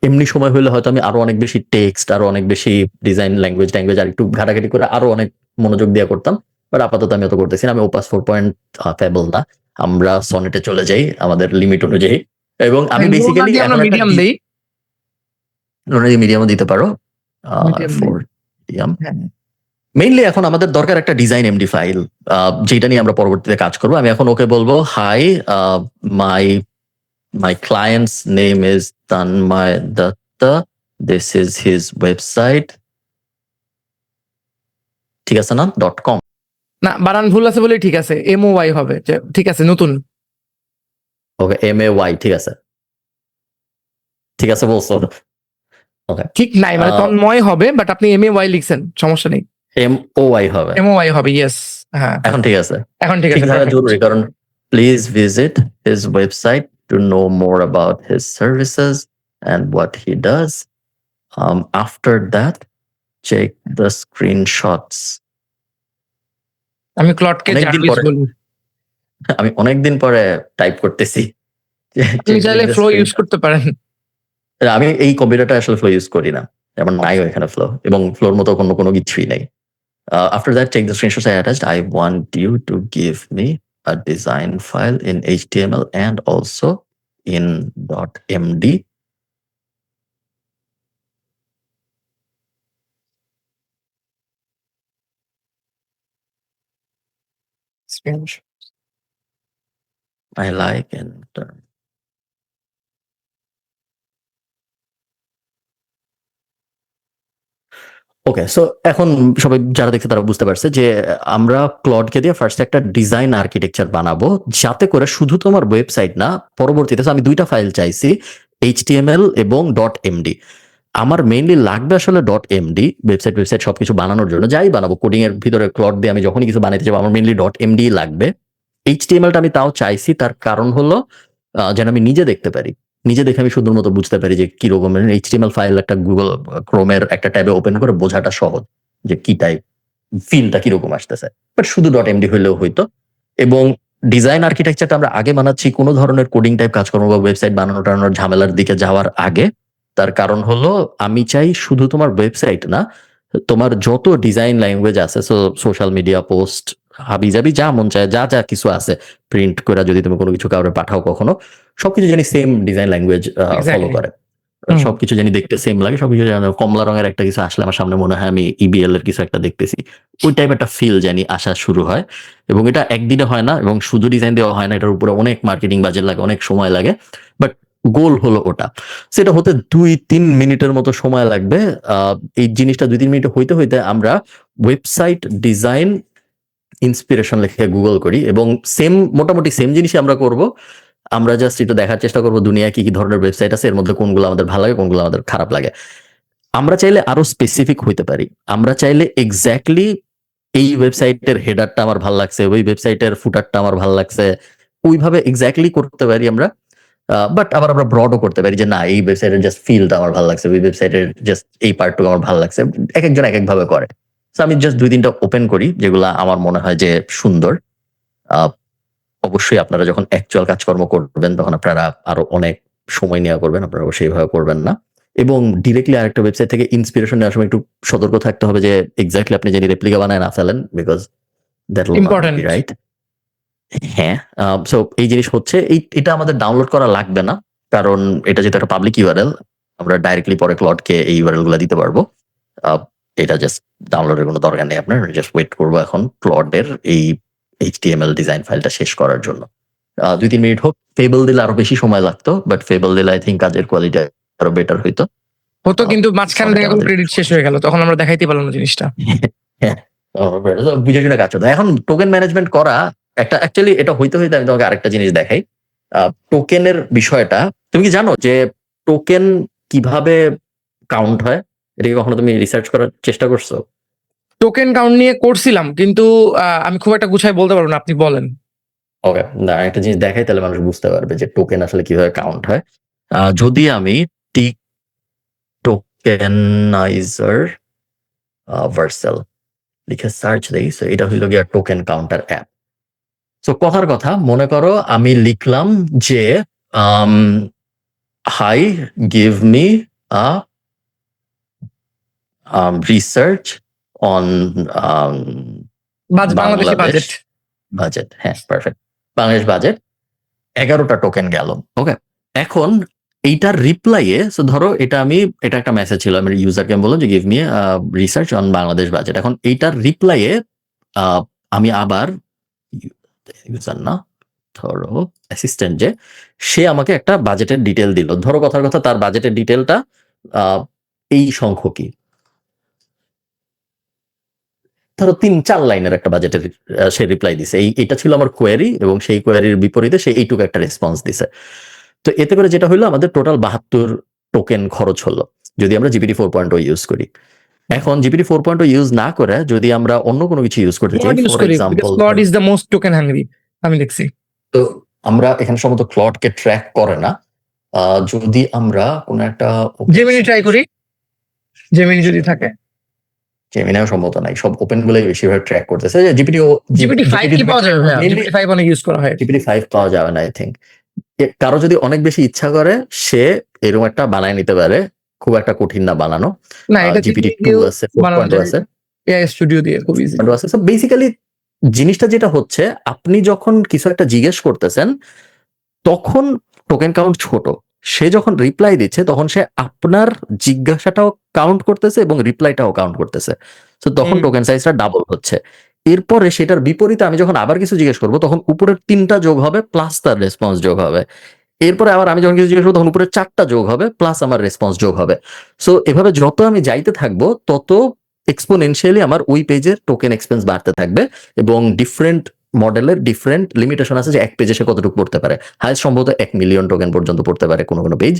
এমনি সময় হলে হয়তো আমি আরো অনেক বেশি টেক্সট, আরো অনেক বেশি ডিজাইন ল্যাঙ্গুয়েজ আর একটু ঘাটাঘাটি করে আরো অনেক মনোযোগ দিয়ে করতাম, বাট আপাতত আমি অত করতেছি না। আমি ওপাস 4.5 না, আমরা সনেটে চলে যাই আমাদের লিমিট অনুযায়ী, এবং আমি বেসিক্যালি আমরা মিডিয়াম দেই, মিডিয়ামও দিতে পারো। Medium দেই। 4 মিডিয়াম, হ্যাঁ। মেইনলি এখন আমাদের দরকার একটা ডিজাইন এমডি ফাইল, যেটা নিয়ে আমরা পরবর্তীতে কাজ করবো। আমি এখন ওকে বলবো, hi, my my client's name is Tanmoy Dutta, this is his website, ঠিক আছে না, .com। না, বানান ভুল আছে বলেই ঠিক আছে, MOY হবে, যে ঠিক আছে নতুন। ওকে, MAY, ঠিক আছে, ঠিক আছে বলছো। ওকে, ঠিক নাই, মানে আহ, তন্ময় হবে, বাট আপনি MAY লিখছেন, সমস্যা নেই। MOY হবে। MOY হবে, ইয়েস। হ্যাঁ, এখন ঠিক আছে, এখন ঠিক ঠিক আছে, থাকা perfect. জরুরি, কারণ please visit his website to know more about his services and what he does. After that check the screenshots. আমি ক্লডকে অনেকদিন জার্ভিস পরে, বলি। আমি অনেকদিন পরে টাইপ করতেছি। আপনি চাইলে ফ্লো ইউজ করতে পারেন। আমি এই কম্পিউটারটা আসলে ফ্লো ইউজ করি না, আমার নাইও এখানে ফ্লো, এবং ফ্লোর মতো কোনো কিছুই নাই। After that, check the screenshots I attached. I want you to give me a design file in HTML and also in .md. I like enter. Okay, so এখন সবাই যারা দেখছে তারা বুঝতে পারছে যে আমরা ক্লডকে দিয়ে ফার্স্ট একটা ডিজাইন আর্কিটেকচার বানাবো, যাতে করে শুধু তোমার ওয়েবসাইট না, পরবর্তীতে আমি দুইটা ফাইল চাইছি, HTML এবং .md। আমার মেইনলি লাগবে আসলে .md, ওয়েবসাইট সবকিছু বানানোর জন্য, যাই বানাবো কোডিং এর ভিতরে ক্লড দিয়ে আমি যখনই কিছু বানাইতে যাবো, আমার মেইনলি .md লাগবে। HTMLটা আমি তাও চাইছি, তার কারণ হলো যেন আমি নিজে দেখতে পারি, নিজে দেখে আমি সুন্দর মতো বুঝতে পারি যে কি রকমের HTML ফাইল একটা গুগল ক্রোমের একটা ট্যাবে ওপেন করে বোঝাটা সহজ, যে কি টাইপ ফিলটা কিরকম আসতেছে। বাট শুধু .md হইলেও হইতো। এবং ডিজাইন আর্কিটেকচারটা আমরা আগে বানাচ্ছি কোনো ধরনের কোডিং টাইপ কাজকর্ম বা ওয়েবসাইট বানানো টানানোর ঝামেলার দিকে যাওয়ার আগে। তার কারণ হলো আমি চাই শুধু তোমার ওয়েবসাইট না, তোমার যত ডিজাইন ল্যাঙ্গুয়েজ আছে, সোশ্যাল মিডিয়া পোস্ট হাবিজাবি যা মন চায়, যা যা কিছু আছে, প্রিন্ট করে যদি তুমি কোনো কিছু কাউরে পাঠাও কখনো, সবকিছু জানি same design language follow Exactly. করে, সবকিছু জানি দেখতে সেম লাগে, সবকিছু জানি কমলা রঙের একটা কিছু আসলে আমার সামনে মনে হয় আমি EBL এর কিছু একটা দেখতেছি, ওই টাইপ একটা ফিল জানি আসা শুরু হয়। এবং এটা একদিনে হয় না, এবং শুধু ডিজাইন দেওয়া হয় না, এটার উপরে অনেক মার্কেটিং বাজেট লাগে, অনেক সময় লাগে। বাট গোল হলো ওটা, সেটা হতে 2-3 মিনিটের মতো সময় লাগবে। এই জিনিসটা 2-3 মিনিটে হইতে হইতে আমরা ওয়েবসাইট ডিজাইন ইন্সপিরেশন লিখে গুগল করি, এবং মোটামুটি সেম জিনিসই আমরা করব। আমরা জাস্ট একটু দেখার চেষ্টা করবো দুনিয়া কি কি ধরনের ওয়েবসাইট আছে, এর মধ্যে কোনগুলো আমাদের ভালো লাগে, কোনগুলো আমাদের খারাপ লাগে। আমরা চাইলে আরো স্পেসিফিক হইতে পারি, আমরা চাইলে এক্স্যাক্টলি এই ওয়েবসাইটের হেডারটা আমার ভালো লাগছে, ওই ওয়েবসাইটের ফুটারটা আমার ভালো লাগছে, ওইভাবে এক্স্যাক্টলি করতে পারি আমরা। বাট আবার আমরা ব্রডও করতে পারি যে না, এই ওয়েবসাইটের জাস্ট ফিলটা আমার ভালো লাগছে, ওই ওয়েবসাইটের জাস্ট এই পার্টটুকু আমার ভালো লাগছে। এক একজন এক একভাবে করে। তো আমি জাস্ট 2-3টা ওপেন করি যেগুলা আমার মনে হয় যে সুন্দর। অবশ্যই আপনারা যখন অ্যাকচুয়াল কাজকর্ম করবেন তখন আপনারা আরো অনেক সময় নেওয়া করবেন, আপনারা অবশ্যই এইভাবে করবেন না। এবং ডিরেক্টলি আরেকটা ওয়েবসাইট থেকে ইন্সপিরেশন নেওয়ার সময় একটু সতর্ক থাকতে হবে যে এক্স্যাক্টলি আপনি যদি রেপ্লিকা বানায় না ফেলেন, because that will not be right. হ্যাঁ, সো এই জিনিস হচ্ছে এটা আমাদের ডাউনলোড করা লাগবে না, কারণ এটা যেহেতু একটা পাবলিক ইউআরএল, আমরা ডাইরেক্টলি পরে ক্লডকে এই ইউআরএল গুলো দিতে পারবো। এটা জাস্ট ডাউনলোডের কোনো দরকার নেই আপনার, জাস্ট ওয়েট করবো এখন ক্লডের এই HTML ডিজাইন ফাইলটা শেষ করার জন্য। 2-3 মিনিট হোক। ফেবল দিলে আরো বেশি সময় লাগতো, বাট ফেবল দিলে আই থিঙ্ক কাজের কোয়ালিটি আরো বেটার হইতো। কিন্তু মাঝখানে দেখা গেল ক্রেডিট শেষ হয়ে গেল, তখন আমরা দেখাইতে পারলাম না জিনিসটা। হ্যাঁ, বুঝে শুনে কাজ হতো। এখন টোকেন ম্যানেজমেন্ট করা একটা, অ্যাকচুয়ালি এটা হইতে হইতে আমি তোমাকে আরেকটা জিনিস দেখাই। টোকেনের বিষয়টা তুমি কি জানো যে টোকেন কিভাবে কাউন্ট হয়? এটা কি কখনো তুমি রিসার্চ করার চেষ্টা করছো? টোকেন কাউন্ট নিয়ে করছিলাম, কিন্তু আমি খুব একটা গুছাই বলতে পারবো না, আপনি বলেন। ওকে, না একটা জিনিস দেখাই তাহলে মানুষ বুঝতে পারবে যে টোকেন আসলে কিভাবে কাউন্ট হয়। যদি আমি টিক টোকেনাইজার ভার্সেল লিখে সার্চ দেই, সো এটা হইল গিয়া টোকেন কাউন্টার অ্যাপ। সো কথার কথা, মনে করো আমি লিখলাম যে hi, give me a research on Bangladeshi budget. Budget. হ্যাঁ, পারফেক্ট। বাংলাদেশ বাজেট 11টা টোকেন গেল। ওকে, এখন এইটার রিপ্লাইয়ে ধরো এটা একটা মেসেজ ছিল, আমি ইউজারকে বললাম যে give me research on Bangladesh budget. এখন এইটার রিপ্লাইয়ে আমি আবার ইউজার না, ধরো অ্যাসিস্ট্যান্ট, যে সে আমাকে একটা বাজেটের ডিটেল দিল। ধরো কথার কথা তার বাজেটের ডিটেলটা এই সংখ্যকই, ধরো 3-4 লাইনের একটা বাজেটের সে রিপ্লাই দিছে। এটা ছিল আমার কোয়েরি, এবং সেই কোয়েরির বিপরীতে সে এইটুকু একটা রেসপন্স দিছে। তো এতে করে যেটা হলো, আমাদের টোটাল 72 টোকেন খরচ হলো যদি আমরা জিপিটি 4.0 ইউজ করি। এখন জিপিটি 4.0 ইউজ না করে যদি আমরা অন্য কোনো কিছু ইউজ করতে চাই, for example Claude is the most token hungry আমি দেখছি। তো আমরা এখানে সম্ভবত ক্লডকে ট্র্যাক করে না। যদি আমরা কোনো একটা জেমিনি ট্রাই করি, জেমিনি যদি থাকে। জেমিনিও সম্ভবত নাই, সব ওপেন গুলোই বেশিরভাগ ট্র্যাক করতেছে। জিপিটি 5 কি পাওয়া যাবে ভাইয়া? জিপিটি 5 অনেক ইউজ করা হয়। জিপিটি 5 পাওয়া যাবে না আই থিংক। কারো যদি অনেক বেশি ইচ্ছা করে সে এরকম একটা বানায় নিতে পারে, খুব একটা কঠিন না বানানো। না, এটা জিপিটি 2 আছে, 4.0 আছে, এআই স্টুডিও দিয়ে খুব ইজি আছে। সো বেসিক্যালি জিনিসটা যেটা হচ্ছে, আপনি যখন কিছু একটা জিজ্ঞেস করতেছেন তখন টোকেন কাউন্ট ছোট, সে যখন রিপ্লাই দিচ্ছে তখন সে আপনার জিজ্ঞাসাটাও কাউন্ট করতেছে এবং রিপ্লাইটাও কাউন্ট করতেছে। তো তখন টোকেন সাইজটা ডাবল হচ্ছে। এরপরে সেটার বিপরীতে আমি যখন আবার কিছু জিজ্ঞেস করবো তখন উপরের 3টা যোগ হবে প্লাস তার রেসপন্স যোগ হবে। এরপরে আবার আমি যখন কিছু জিজ্ঞেস করবো তখন উপরে 4টা যোগ হবে প্লাস আমার রেসপন্স যোগ হবে। সো এভাবে যত আমি যাইতে থাকবো তত এক্সপোনেনশিয়ালি আমার ওই পেজের টোকেন এক্সপেন্স বাড়তে থাকবে, এবং ডিফারেন্ট মডেলের ডিফারেন্ট লিমিটেশন আছে যে এক পেজে সে কতটুকু পড়তে পারে। হাইস্ট সম্ভবত 1 মিলিয়ন টোকেন পর্যন্ত পড়তে পারে কোনো কোনো পেজ।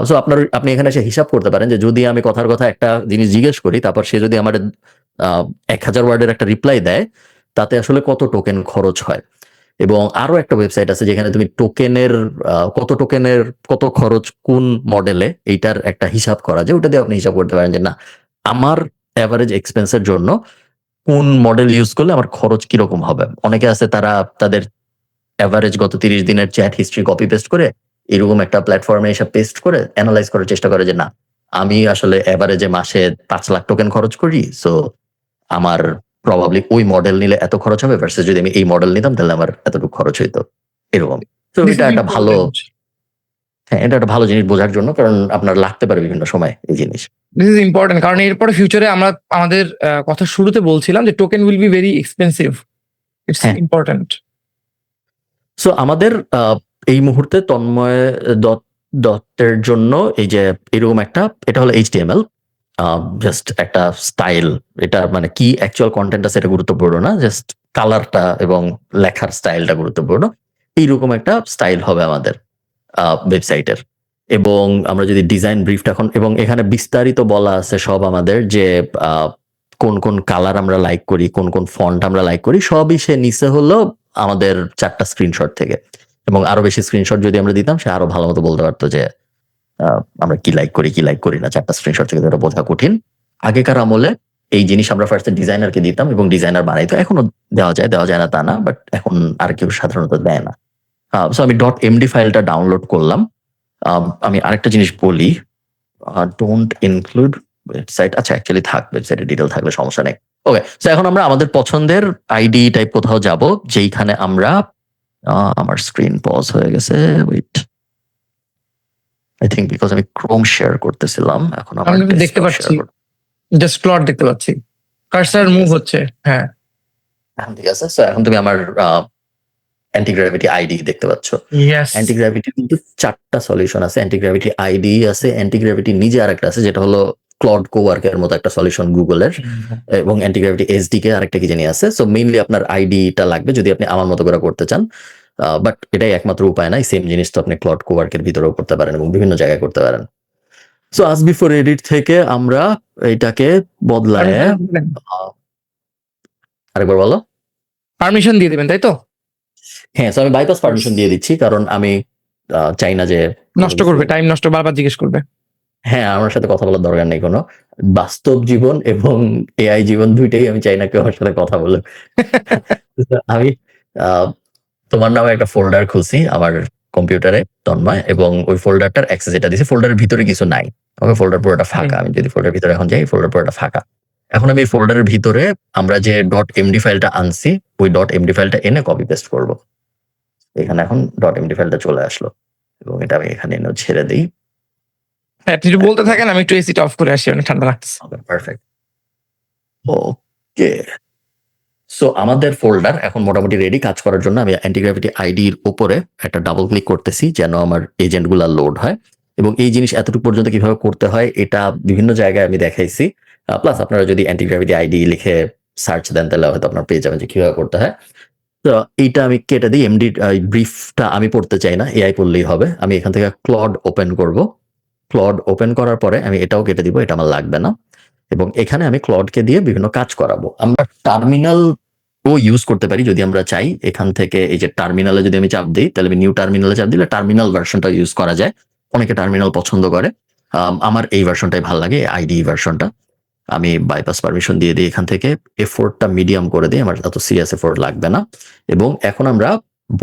সো আপনি এখানে এসে হিসাব করতে পারেন যে যদি আমি কথার কথা একটা জিনিস জিজ্ঞেস করি, তারপর সে যদি আমার 1000 ওয়ার্ডের একটা রিপ্লাই দেয়, তাতে আসলে কত টোকেন খরচ হয়। এবং আরো একটা ওয়েবসাইট আছে যেখানে তুমি টোকেনের কত খরচ কোন মডেলে, এইটার একটা হিসাব করা যায়। ওটা দিয়ে আপনি হিসাব করতে পারেন যে না, আমার অ্যাভারেজ এক্সপেন্সের জন্য কোন মডেল ইউজ করলে আমার খরচ কিরকম হবে। অনেকে আছে তারা তাদের অ্যাভারেজ গত 30 দিনের চ্যাট হিস্ট্রি কপি পেস্ট করে এরকম একটা প্ল্যাটফর্মে এসে পেস্ট করে অ্যানালাইজ করার চেষ্টা করে যে না, আমি আসলে অ্যাভারেজে মাসে 5 লাখ টোকেন খরচ করি, সো আমার প্রবাবলি ওই মডেল নিলে এত খরচ হবে, ভার্সেস যদি আমি এই মডেল নিতাম তাহলে আমার এতটুকু খরচ হইতো, এরকম। তো এটা একটা ভালো, হ্যাঁ, এটা একটা ভালো জিনিস বোঝার জন্য, কারণ আপনার লাগতে পারে বিভিন্ন সময় এই জিনিস। দিস ইজ ইম্পর্টেন্ট, কারণ এরপরে ফিউচারে আমরা আমাদের কথা শুরুতে বলছিলাম যে token will be very expensive. It's important. So আমাদের এই মুহূর্তে তন্ময় দত্তের জন্য এই যে এরকম একটা, এটা হলো HTML, জাস্ট একটা স্টাইল। এটা মানে কি অ্যাকচুয়াল কন্টেন্ট আছে এটা গুরুত্বপূর্ণ না, জাস্ট কালারটা এবং লেখার স্টাইলটা গুরুত্বপূর্ণ। এইরকম একটা স্টাইল হবে আমাদের ওয়েবসাইটের। এবং আমরা যদি ডিজাইন ব্রিফটা এখন, এবং এখানে বিস্তারিত বলা আছে সব আমাদের, যে কোন কোন কালার আমরা লাইক করি, কোন কোন ফন্ট আমরা লাইক করি, সবই সে নিচে হলো আমাদের 4টা স্ক্রিনশট থেকে। এবং আরো বেশি স্ক্রিনশট যদি আমরা দিতাম সে আরো ভালো মতো বলতে পারতো যে আমরা কি লাইক করি না। 4টা স্ক্রিনশট থেকে তো বোঝা কঠিন। আগেকার আমলে এই জিনিস আমরা ফার্স্টে ডিজাইনারকে দিতাম এবং ডিজাইনার বানাইতো। এখনো দেওয়া যায় না তা না, বাট এখন আর কেউ সাধারণত দেয় না। সো আমি .md ফাইলটা ডাউনলোড করলাম। আমি আরেকটা জিনিস বলি, ডোন্ট ইনক্লুড ওয়েবসাইট। আচ্ছা, অ্যাকচুয়ালি থাক, ওয়েবসাইটের ডিটেল থাকলে সমস্যা নেই। ওকে, সো এখন আমরা আমাদের পছন্দের আইডি টাইপ কোথাও যাব, যেইখানে আমরা আমার স্ক্রিন পজ হয়ে গেছে, ওয়েট, আই থিংক বিকজ আমি ক্রোম শেয়ার করতেছিলাম। এখন আমি দেখতে পাচ্ছি, জাস্ট প্লট দেখতে পাচ্ছি, কার্সার মুভ হচ্ছে। হ্যাঁ, ঠিক আছে। সো এখন তুমি আমার অ্যান্টিগ্র্যাভিটি আইডি দেখতে পাচ্ছ। অ্যান্টিগ্র্যাভিটি কিন্তু 4টা সলিউশন আছে। অ্যান্টিগ্র্যাভিটি আইডি আছে, অ্যান্টিগ্র্যাভিটি নিজে আরেকটা আছে যেটা হলো ক্লড কোওয়ার্কের মতো একটা সলিউশন গুগলের, এবং অ্যান্টিগ্র্যাভিটি এসডিকে আরেকটা কি জানি আছে। সো মেইনলি আপনার আইডিটা লাগবে যদি আপনি আমার মতো করে করতে চান, বাট এটাই একমাত্র উপায় নাই। সেম জিনিস তো আপনি ক্লড কোওয়ার্কের ভিতরেও করতে পারেন এবং বিভিন্ন জায়গায় করতে পারেন। সো আজ বিফোর এডিট থেকে আমরা এটাকে বদলায়, আরেকবার বলো, পারমিশন দিয়ে দিবেন তাই তো? হ্যাঁ, সো আমি বাইপাস পারমিশন দিয়ে দিচ্ছি, কারণ আমি চাই না যে নষ্ট করবে, টাইম নষ্ট, বারবার জিজ্ঞেস করবে। হ্যাঁ, আমার সাথে কথা বলার দরকার নেই কোনো। বাস্তব জীবন এবং এআই জীবন দুইটাই আমি চাই না কেউ আমার সাথে কথা বলুক। আমি তোমার নামে একটা ফোল্ডার খুলছি আমার কম্পিউটারে, তন্ময়, এবং ওই ফোল্ডারটার অ্যাক্সেস এটা দিয়েছি। ফোল্ডারের ভিতরে কিছু নাই, ওকে, ফোল্ডার পুরোটা ফাঁকা। আমি যদি ফোল্ডার ভিতরে এখন যাই, ফোল্ডার পুরোটা ফাঁকা। এখন আমি এই ফোল্ডারের ভিতরে আমরা যে .md ফাইলটা আনছি, ওই .md ফাইলটা এনে কপি পেস্ট করব। এখানে এখন .md ফাইলটা চলে আসলো, এবং এটা আমি এখানে এনে ছেড়ে দিই। আপনি একটু বলতে থাকেন, আমি একটু এসিটা অফ করে আসি, অনেক ঠান্ডা লাগতেছে। পারফেক্ট। ওকে, সো আমাদের ফোল্ডার এখন মোটামুটি রেডি কাজ করার জন্য। আমি অ্যান্টিগ্র্যাভিটি আইডির উপরে একটা ডাবল ক্লিক করতেছি যেন আমার এজেন্টগুলো লোড হয়, এবং এই জিনিস এতটুকু পর্যন্ত কিভাবে করতে হয় এটা বিভিন্ন জায়গায় আমি দেখাইছি। প্লাস আপনারা যদি অ্যান্টিগ্র্যাভিটি আইডি লিখে সার্চ দেন তাহলে হয়তো আপনার পেয়ে যাবেন যে কিভাবে করতে হয়। তো এইটা আমি কেটে দিই, এমডি ব্রিফটা আমি পড়তে চাই না, এআই পড়লেই হবে। আমি এখান থেকে ক্লড ওপেন করব। ক্লড ওপেন করার পরে আমি এটাও কেটে দিব, এটা আমার লাগবে না। এবং এখানে আমি ক্লডকে দিয়ে বিভিন্ন কাজ করাবো। আমরা টার্মিনাল ও ইউজ করতে পারি যদি আমরা চাই। এখান থেকে এই যে টার্মিনালে যদি আমি চাপ দিই, তাহলে আমি নিউ টার্মিনালে চাপ দিলে টার্মিনাল ভার্সনটা ইউজ করা যায়। অনেকে টার্মিনাল পছন্দ করে, আমার এই ভার্সনটাই ভালো লাগে, আইডি ভার্সনটা। আমি বাইপাস পারমিশন দিয়ে দিই এখান থেকে, এফোর্টটা মিডিয়াম করে দিই, আমার এত সিরিয়াস এফোর্ট লাগবে না। এবং এখন আমরা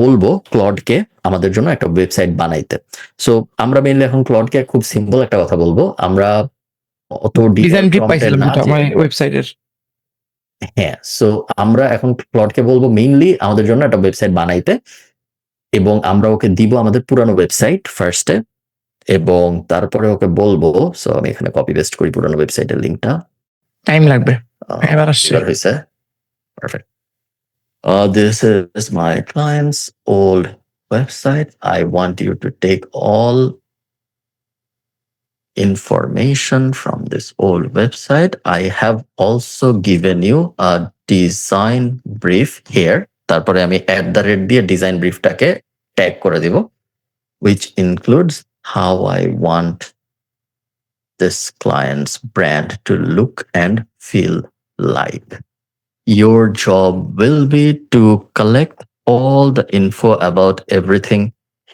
বলবো ক্লডকে আমাদের জন্য একটা ওয়েবসাইট বানাইতে। সো আমরা মেইনলি এখন ক্লডকে খুব সিম্পল একটা কথা বলবো, আমরা অত ডিজাইন ব্রিফ পাইছিলাম না যেটা যে, আমার ওয়েবসাইটের। হ্যাঁ। সো আমরা এখন ক্লডকে বলবো মেইনলি আমাদের জন্য একটা ওয়েবসাইট বানাইতে, এবং আমরা ওকে দিব আমাদের পুরানো ওয়েবসাইট ফার্স্টে, এবং তারপরে ওকে বলবো, সো আমি এখানে কপি পেস্ট করি পুরানো ওয়েবসাইটের লিঙ্কটা। টাইম লাগবে, এবার আসছে। এবার হয়েছে, perfect. This is my client's old website. I want you to take all information from this old website. I have also given you a design brief here. তারপরে আমি @ দিয়ে ডিজাইন ব্রিফটাকে ট্যাগ করে দিব, which includes how I want this client's brand to look and feel like. Your job will be to collect all the info about everything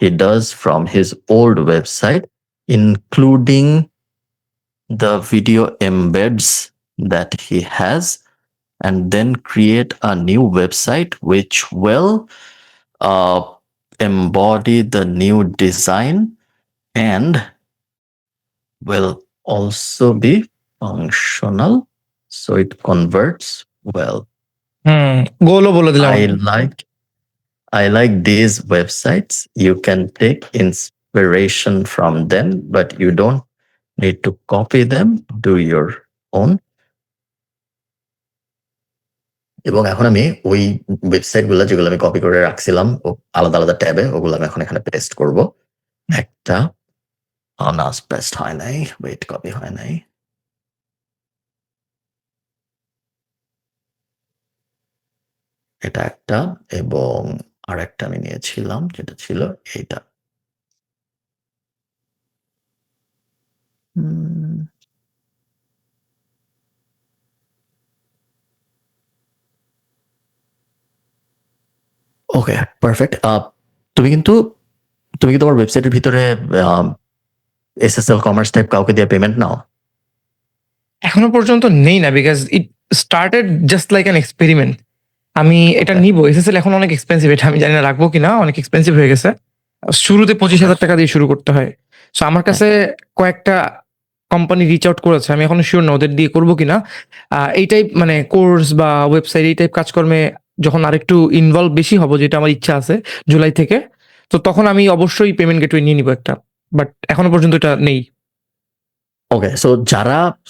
he does from his old website, including the video embeds that he has, and then create a new website which will embody the new design and will also be functional so it converts well. গোলও বলে দিলাম। I like these websites. You can take inspiration from them, but you don't need to copy them. Do your own. এবং এখন আমি ওই ওয়েবসাইট গুলো যেগুলো আমি কপি করে রাখছিলাম আলাদা আলাদা ট্যাবে, ওগুলো আমি এখন এখানে পেস্ট করব। একটা না, পেস্ট হয় নাই, ওয়েট, কপি হয় নাই। এটা একটা, এবং আরেকটা আমি নিয়েছিলাম যেটা ছিল এইটা। ওকে, পারফেক্ট। তুমি কি তোমার ওয়েবসাইটের ভিতরে এসএসএল কমার্স টাইপ কাউকে দিয়ে পেমেন্ট নাও? এখনো পর্যন্ত নেই না, because it started just like an experiment. আমি এটা নিব, এসএসএল এখন অনেক এক্সপেন্সিভ, এটা আমি জানি না রাখবো কিনা, অনেক এক্সপেন্সিভ হয়ে গেছে। শুরুতে 25,000 টাকা দিয়ে শুরু করতে হয়। সো আমার কাছে কয়েকটা কোম্পানি রিচ আউট করেছে, আমি এখনো শিওর না ওদের দিয়ে করবো কিনা। এই টাইপ মানে কোর্স বা ওয়েবসাইট এই টাইপ কাজকর্মে যখন আরেকটু ইনভলভ বেশি হব, যেটা আমার ইচ্ছা আছে জুলাই থেকে, তো তখন আমি অবশ্যই পেমেন্ট গেটওয়ে নিয়ে নিব একটা, বাট এখনো পর্যন্ত এটা নেই। ওকে,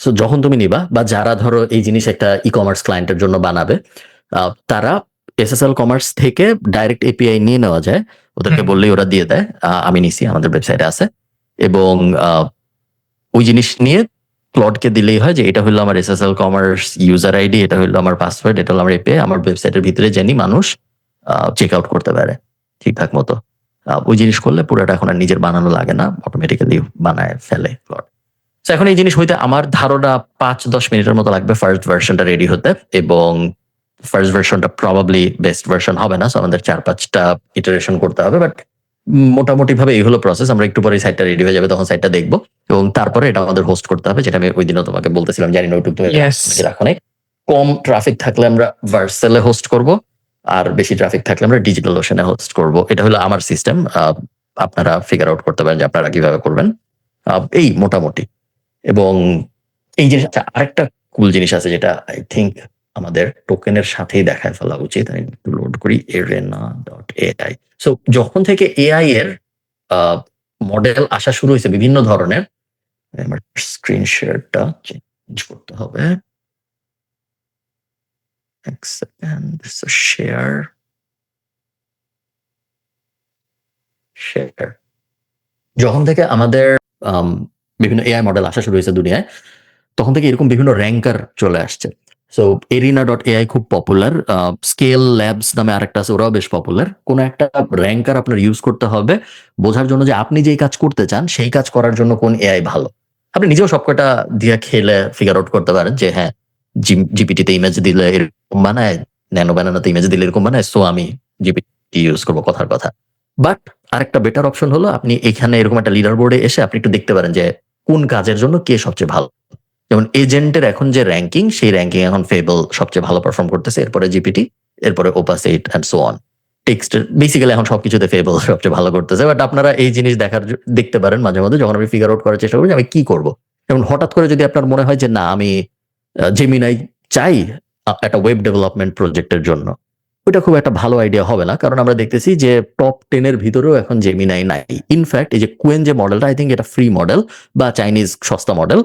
সো যখন তুমি নিবা বা যারা ধরো এই জিনিস একটা ই কমার্স ক্লায়েন্টের জন্য বানাবে, তারা এসএসএল কমার্স থেকে ডাইরেক্ট এপিআই নিয়ে নেওয়া যায়, ওদেরকে বললেই ওরা দিয়ে দেয়। আমি নিছি, আমাদের ওয়েবসাইটে আছে। এবং ওই জিনিস নিয়ে ক্লডকে দিলেই হয় যে এটা হলো আমার এসএসএল কমার্স ইউজার আইডি, এটা হলো আমার পাসওয়ার্ড, এটা হলো আমার এপিআই, আমার ওয়েবসাইটের ভিতরে জানি মানুষ চেক আউট করতে পারে ঠিকঠাক মতো। ওই জিনিস করলে পুরোটা এখন আর নিজের বানানো লাগে না, অটোমেটিক্যালি বানায় ফেলে ক্লড। এখন এই জিনিস হইতে আমার ধারণা 5-10 মিনিটের মতো লাগবে ফার্স্ট ভার্সনটা রেডি হতে, এবং ফার্স্ট ভার্সনটা প্রবাবলি বেস্ট ভার্সন হবে না, সো আমাদের 4-5টা ইটারেশন করতে হবে। বাট মোটামুটি ভাবে এই হলো প্রসেস। আমরা একটু পরে সাইটটা রেডি হয়ে যাবে, তখন সাইটটা দেখবো, এবং তারপরে এটা আমাদের হোস্ট করতে হবে, যেটা আমি ওই দিনও তোমাকে বলতেছিলাম, জানি না ওইটুকু তুমি রাখো নাই। কম ট্রাফিক থাকলে আমরা ভার্সেলে হোস্ট করব, আর বেশি ট্রাফিক থাকলে আমরা ডিজিটাল ওশানে হোস্ট করব। এটা হলো আমার সিস্টেম, আপনারা ফিগার আউট করতে পারেন যে আপনারা কিভাবে করবেন, এই মোটামুটি। এবং এই জিনিসটা আরেকটা কুল জিনিস আছে যেটা আই থিঙ্ক আমাদের টোকেনের সাথেই দেখায় ফেলা উচিত। আমি একটু লোড করি arena.ai। সো যখন থেকে এআই এর মডেল আসা শুরু হয়েছে বিভিন্ন ধরনের, আমার স্ক্রিন শেয়ারটা চেঞ্জ করতে হবে। এক সেকেন্ড, শেয়ার শেয়ার যখন থেকে আমাদের বিভিন্ন এআই মডেল আসা শুরু হয়েছে দুনিয়ায়, তখন থেকে এরকম বিভিন্ন র্যাঙ্কার চলে আসছে। সো এরিনা.এআই খুব পপুলার, স্কেল ল্যাবস নামে আরেকটা আছে, ওরাও বেশ পপুলার। কোন একটা র্যাঙ্কার আপনার ইউজ করতে হবে বোঝার জন্য যে আপনি যেই কাজ করতে চান সেই কাজ করার জন্য কোন এআই ভালো। আপনি নিজেও সবকটা দিয়ে খেলে ফিগার আউট করতে পারেন যে হ্যাঁ, জিপিটিতে ইমেজ দিলে এরকম বানায়, ন্যানো বানানোতে ইমেজ দিলে এরকম বানায়, সো আমি জিপিটি ইউজ করবো, কথার কথা। বাট আরেকটা বেটার অপশন হলো আপনি এখানে এরকম একটা লিডার বোর্ডে এসে আপনি একটু দেখতে পারেন যে কোন কাজের জন্য কে সবচেয়ে ভালো। যেমন এজেন্টের এখন যে র্যাঙ্কিং, সেই র্যাঙ্কিং এখন ফেবল সবচেয়ে ভালো পারফর্ম করতেছে, এরপরে জিপিটি, এরপরে Opus 8 and so on. Text basically এখন সবকিছুতে ফেবল সবচেয়ে ভালো করতেছে। বাট আপনারা এই জিনিস দেখতে পারেন মাঝে মধ্যে যখন আপনি ফিগার আউট করার চেষ্টা করবেন যে আমি কি করব। যেমন হঠাৎ করে যদি আপনার মনে হয় যে না, আমি জেমিনাই চাই একটা ওয়েব ডেভেলপমেন্ট প্রজেক্টের জন্য, ওইটা খুব একটা ভালো আইডিয়া হবে না, কারণ আমরা দেখতেছি যে টপ 10 এর ভিতরেও এখন জেমিনাই নাই। ইনফ্যাক্ট এই যে কুয়েন যে মডেলটা, আই থিঙ্ক এটা ফ্রি মডেল বা চাইনিজ সস্তা মডেল,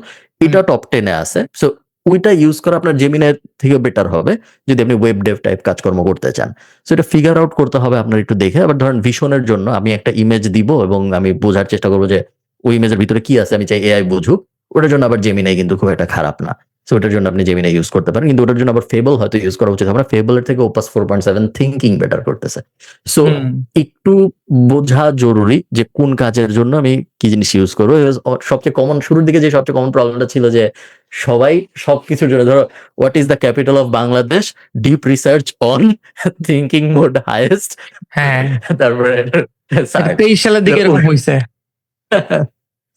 এটা টপ 10 এ আছে। সো ওইটা ইউজ করা আপনার জেমিনাই থেকে বেটার হবে যদি আপনি ওয়েব ডেভ টাইপ কাজকর্ম করতে চান। সো এটা ফিগার আউট করতে হবে আপনার একটু দেখে। আবার ধরেন ভিশনের জন্য আমি একটা ইমেজ দিব এবং আমি বোঝার চেষ্টা করবো যে ওই ইমেজের ভিতরে কি আছে, আমি চাই এআই বুঝুক, ওটার জন্য আবার জেমিনাই কিন্তু খুব একটা খারাপ না। সো ওটার জন্য আপনি জেমিনাই ইউজ করতে পারেন, কিন্তু ওটার জন্য আবার ফেবল হয়তো ইউজ করা উচিত। আমরা ফেবলের থেকে ওপাস 4.7 থিঙ্কিং বেটার করতেছে। সো একটু বোঝা জরুরি যে কোন কাজের জন্য আমি কি জিনিস ইউজ করবো। সবচেয়ে কমন, শুরুর দিকে যে সবচেয়ে কমন প্রবলেমটা ছিল যে সবাই সবকিছুর জন্য, ধরো what is the capital of Bangladesh, deep research on thinking mode highest, হ্যাঁ তারপরে 23 সালের দিকে এরকম হয়েছে।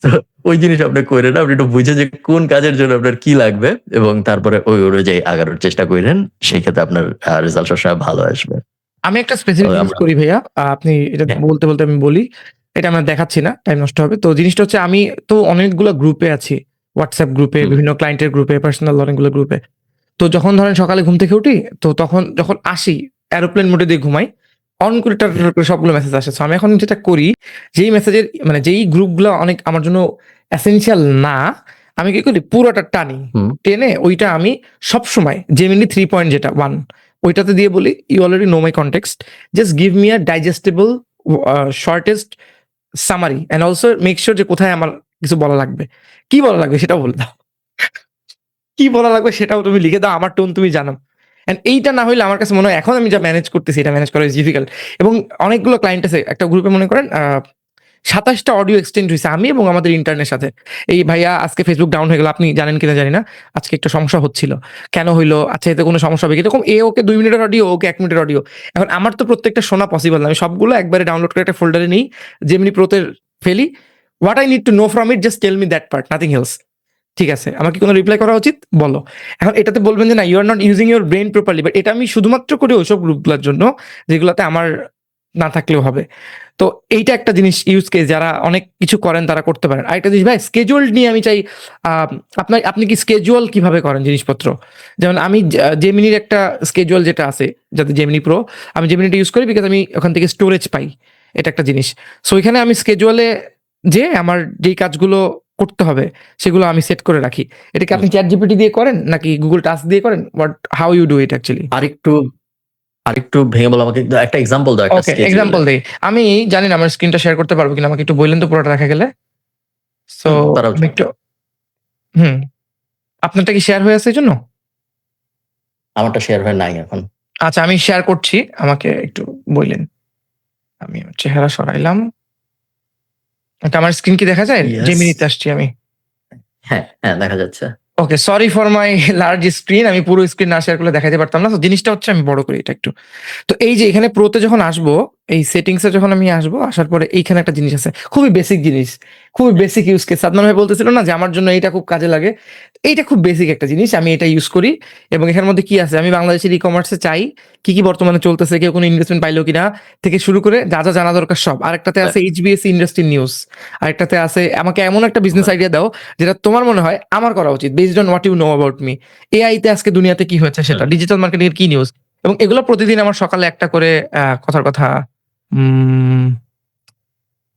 তো ওই জিনিস আপনি করেন, আপনি একটু বুঝে যে কোন কাজের জন্য আপনার কি লাগবে এবং তারপরে ওই অনুযায়ী আগানোর চেষ্টা করেন, সেই ক্ষেত্রে আপনার রেজাল্ট সবসময় ভালো আসবে। আমি একটা স্পেসিফিক ইউজ করি ভাইয়া, আপনি এটা হ্যাঁ। বলতে বলতে আমি বলি, এটা আমরা দেখাচ্ছি না, টাইম নষ্ট হবে। তো জিনিসটা হচ্ছে আমি তো অনেকগুলো গ্রুপে আছি, হোয়াটসঅ্যাপ গ্রুপে, বিভিন্ন ক্লায়েন্টের গ্রুপে, পার্সোনাল অনেকগুলো গ্রুপে। তো যখন ধরেন সকালে ঘুম থেকে উঠি, তো তখন যখন আসি এরোপ্লেন মোডে দিয়ে ঘুমাই, অন করে সবগুলো মেসেজ আসে। So আমি এখন যেটা করি, যেই মেসেজের মানে যেই গ্রুপগুলো অনেক আমার জন্য এসেনশিয়াল না, আমি কি করি পুরোটা টানি, টেনে ওইটা আমি সবসময় জেমিনি 3 যেটা 1 ওইটাতে দিয়ে বলি, you already know my context, just give me a digestible shortest summary and also make sure যে কোথায় আমার কিছু বলা লাগবে, কি বলা লাগবে সেটাও বলে দাও, কি বলা লাগবে সেটাও তুমি লিখে দাও, আমার টোন তুমি জানো। এন্ড এইটা না হইলে আমার কাছে মনে হয় এখন আমি যা ম্যানেজ করতেছি, এটা ম্যানেজ করা ইজ ডিফিকাল্ট। এবং অনেকগুলো ক্লায়েন্ট আছে, একটা গ্রুপে মনে করেন 27টা অডিও এক্সচেঞ্জ হয়েছে আমি এবং আমাদের ইন্টার্নের সাথে। এই ভাইয়া আজকে ফেসবুক ডাউন হয়ে গেল, আপনি জানেন কিনা জানি না, আজকে একটা সমস্যা হচ্ছিল, কেন হইলো, আচ্ছা এতে কোনো সমস্যা হবে কি, এরকম ওকে 2 মিনিটের অডিও, ওকে 1 মিনিটের অডিও। এখন আমার তো প্রত্যেকটা শোনা পসিবল না, আমি সবগুলো একবারে ডাউনলোড করে একটা ফোল্ডারে নিই, যেমনি প্রোতে ফেলি, what I need to know from it, just tell me that part, nothing else. ঠিক আছে, আমার কি কোনো রিপ্লাই করা উচিত বলো। এখন এটাতে বলবেন যে না, you are not using your brain properly, but এটা আমি শুধুমাত্র করি ওইসব গ্রুপগুলোর জন্য যেগুলোতে আমার না থাকলেও হবে। তো এইটা একটা জিনিস ইউজ কেস, যারা অনেক কিছু করেন তারা করতে পারেন। আরেকটা জিনিস ভাই, স্কেজুয়াল নিয়ে আমি চাই, আপনি কি স্কেজুয়াল কিভাবে করেন জিনিসপত্র? যেমন আমি জেমিনির একটা স্কেজুয়াল যেটা আছে, যাতে জেমিনি প্রো, আমি জেমিনিটা ইউজ করি বিকজ আমি ওখান থেকে স্টোরেজ পাই, এটা একটা জিনিস। সো এখানে আমি স্কেজুয়ালে যে আমার যেই কাজগুলো করতে হবে সেগুলো আমি সেট করে রাখি। এটা কি আপনি চ্যাট জিপিটি দিয়ে করেন নাকি গুগল টাস্ক দিয়ে করেন? How you do it actually? আরেকটু ভেঙে বলো আমাকে, একটা এক্সাম্পল দাও। ওকে, এক্সাম্পল দেই। আমি জানি না আমার স্ক্রিনটা শেয়ার করতে পারবো কিনা, আমাকে একটু বললেন তো পুরোটা দেখা গেলে। সো আমি একটু আপনারটা কি শেয়ার হয়ে আছে এই জন্য? আমারটা শেয়ার হয়ে নাই এখন। আচ্ছা আমি শেয়ার করছি, আমাকে একটু বললেন। আমি চেহারা সরাইলাম, এটা আমার স্ক্রিন কি দেখা যায়? জেমিনিতে আসছি আমি। হ্যাঁ দেখা যাচ্ছে। Okay, sorry for my large screen, আমি পুরো স্ক্রিন না শেয়ার করলে দেখাতে পারতাম না। তো জিনিসটা হচ্ছে আমি বড় করি এটা একটু। তো এই যে এখানে প্রোতে যখন আসবো, এই সেটিংসে যখন আমি আসবো, আসার পরে এইখানে একটা জিনিস আছে, খুবই বেসিক জিনিস, খুবই বেসিক ইউজ কেস। সাদমান ভাই বলতেছিল না যে আমার জন্য এইটা খুব কাজে লাগে, এইটা খুব বেসিক একটা জিনিস, আমি এটা ইউজ করি। এবং এখানের মধ্যে কি আছে, আমি বাংলাদেশের ই কমার্সে চাই কি কি বর্তমানে চলতেছে, কেউ কোনো ইনভেস্টমেন্ট পাইলো কিনা থেকে শুরু করে যা যা জানা দরকার সব। আরেকটাতে আছে এইচবিএসসি ইন্ডাস্ট্রি নিউজ, আরেকটাতে আছে আমাকে এমন একটা বিজনেস আইডিয়া দাও যেটা তোমার মনে হয় আমার করা উচিত, based on what you know about me. AI তে আজকে দুনিয়াতে কি হচ্ছে সেটা, ডিজিটাল মার্কেটিং এর কি নিউজ। এবং এগুলো প্রতিদিন আমার সকালে একটা করে কথার কথা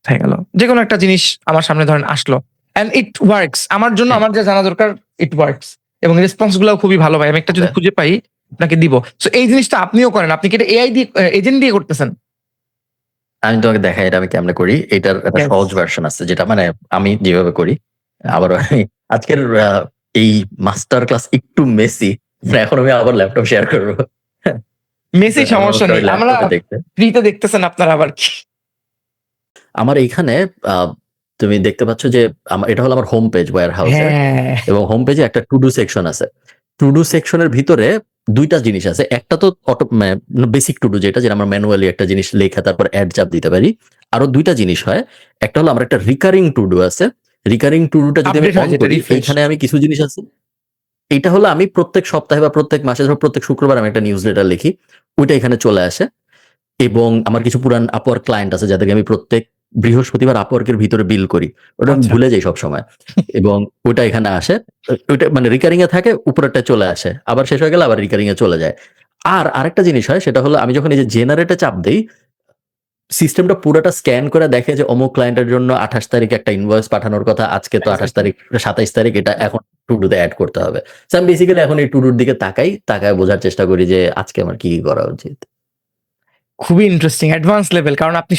হয়ে গেল, যে কোনো একটা জিনিস আমার সামনে ধরেন আসলো, এন্ড ইট ওয়ার্কস। আমার জন্য আমার যা জানা দরকার ইট ওয়ার্কস, এবং রেসপন্স গুলো খুবই ভালো ভাই। আমি একটা যদি আচ্ছা। খুঁজে পাই আপনাকে দিব। সো এই জিনিসটা আপনিও করেন, আপনি কি এটা এআই দিয়ে এজেন্ট দিয়ে করতেছেন? আমি তোমাকে দেখাই এটা আমি কেমনে করি। এটার একটা Yes. সহজ ভার্সন আছে যেটা মানে আমি যেভাবে করি। আবার আজকের এই মাস্টার ক্লাস একটু মেসি। এখন আমি আবার ল্যাপটপ শেয়ার করবো। মেসি সমস্যা নেই, আমরা ল্যাপটপে দেখতে। ফ্রিতে দেখতেছেন আপনারা আবার কি। আমার এইখানে তুমি দেখতে পাচ্ছ যে এটা হলো আমার হোম পেজ ওয়্যার হাউসের, হ্যাঁ, এবং হোম পেজে একটা টু ডু সেকশন আছে। টু ডু সেকশনের ভিতরে দুইটা জিনিস আছে। একটা তো অটো বেসিক টু ডু যেটা আমরা ম্যানুয়ালি একটা জিনিস লেখা তারপর অ্যাড চাপ দিতে পারি। আরো দুইটা জিনিস হয়। একটা হলো আমার একটা রিকারিং টু ডু আছে। রিকারিং টু ডুটা যদি আমি Update হয় অন যেটা, করি, refresh। এখানে আমি কিছু জিনিস আছে। এটা হলো আমি প্রত্যেক সপ্তাহে বা প্রত্যেক মাসে ধরো প্রত্যেক শুক্রবার আমি একটা নিউজ লেটার লিখি, ওইটা এখানে চলে আসে। এবং আমার কিছু পুরান আপওয়ার্ক ক্লায়েন্ট আছে যাদেরকে আমি প্রত্যেক বৃহস্পতিবার আপওয়ার্কের ভিতরে বিল করি, ওটা আমি আচ্ছা। ভুলে যাই সবসময়। এবং ওটা এখানে আসে, ওইটা মানে রিকারিং এ থাকে, উপরেরটা চলে আসে, আবার শেষ হয়ে গেলে আবার রিকারিং এ চলে যায়। আর আরেকটা জিনিস হয়, সেটা হলো আমি যখন এই যে জেনারেটে চাপ দেই, সিস্টেমটা পুরোটা স্ক্যান করে দেখে যে অমুক ক্লায়েন্টের জন্য 28 তারিখে একটা ইনভয়েস পাঠানোর কথা, আজকে তো 28 তারিখ 27 তারিখ, এটা এখন টু ডুতে অ্যাড করতে হবে। সো আমি বেসিক্যালি এখন এই টু ডুর দিকে তাকায় বোঝার চেষ্টা করি যে আজকে আমার কি করা উচিত। খুবই ইন্টারেস্টিং, অ্যাডভান্স লেভেল, কারণ আপনি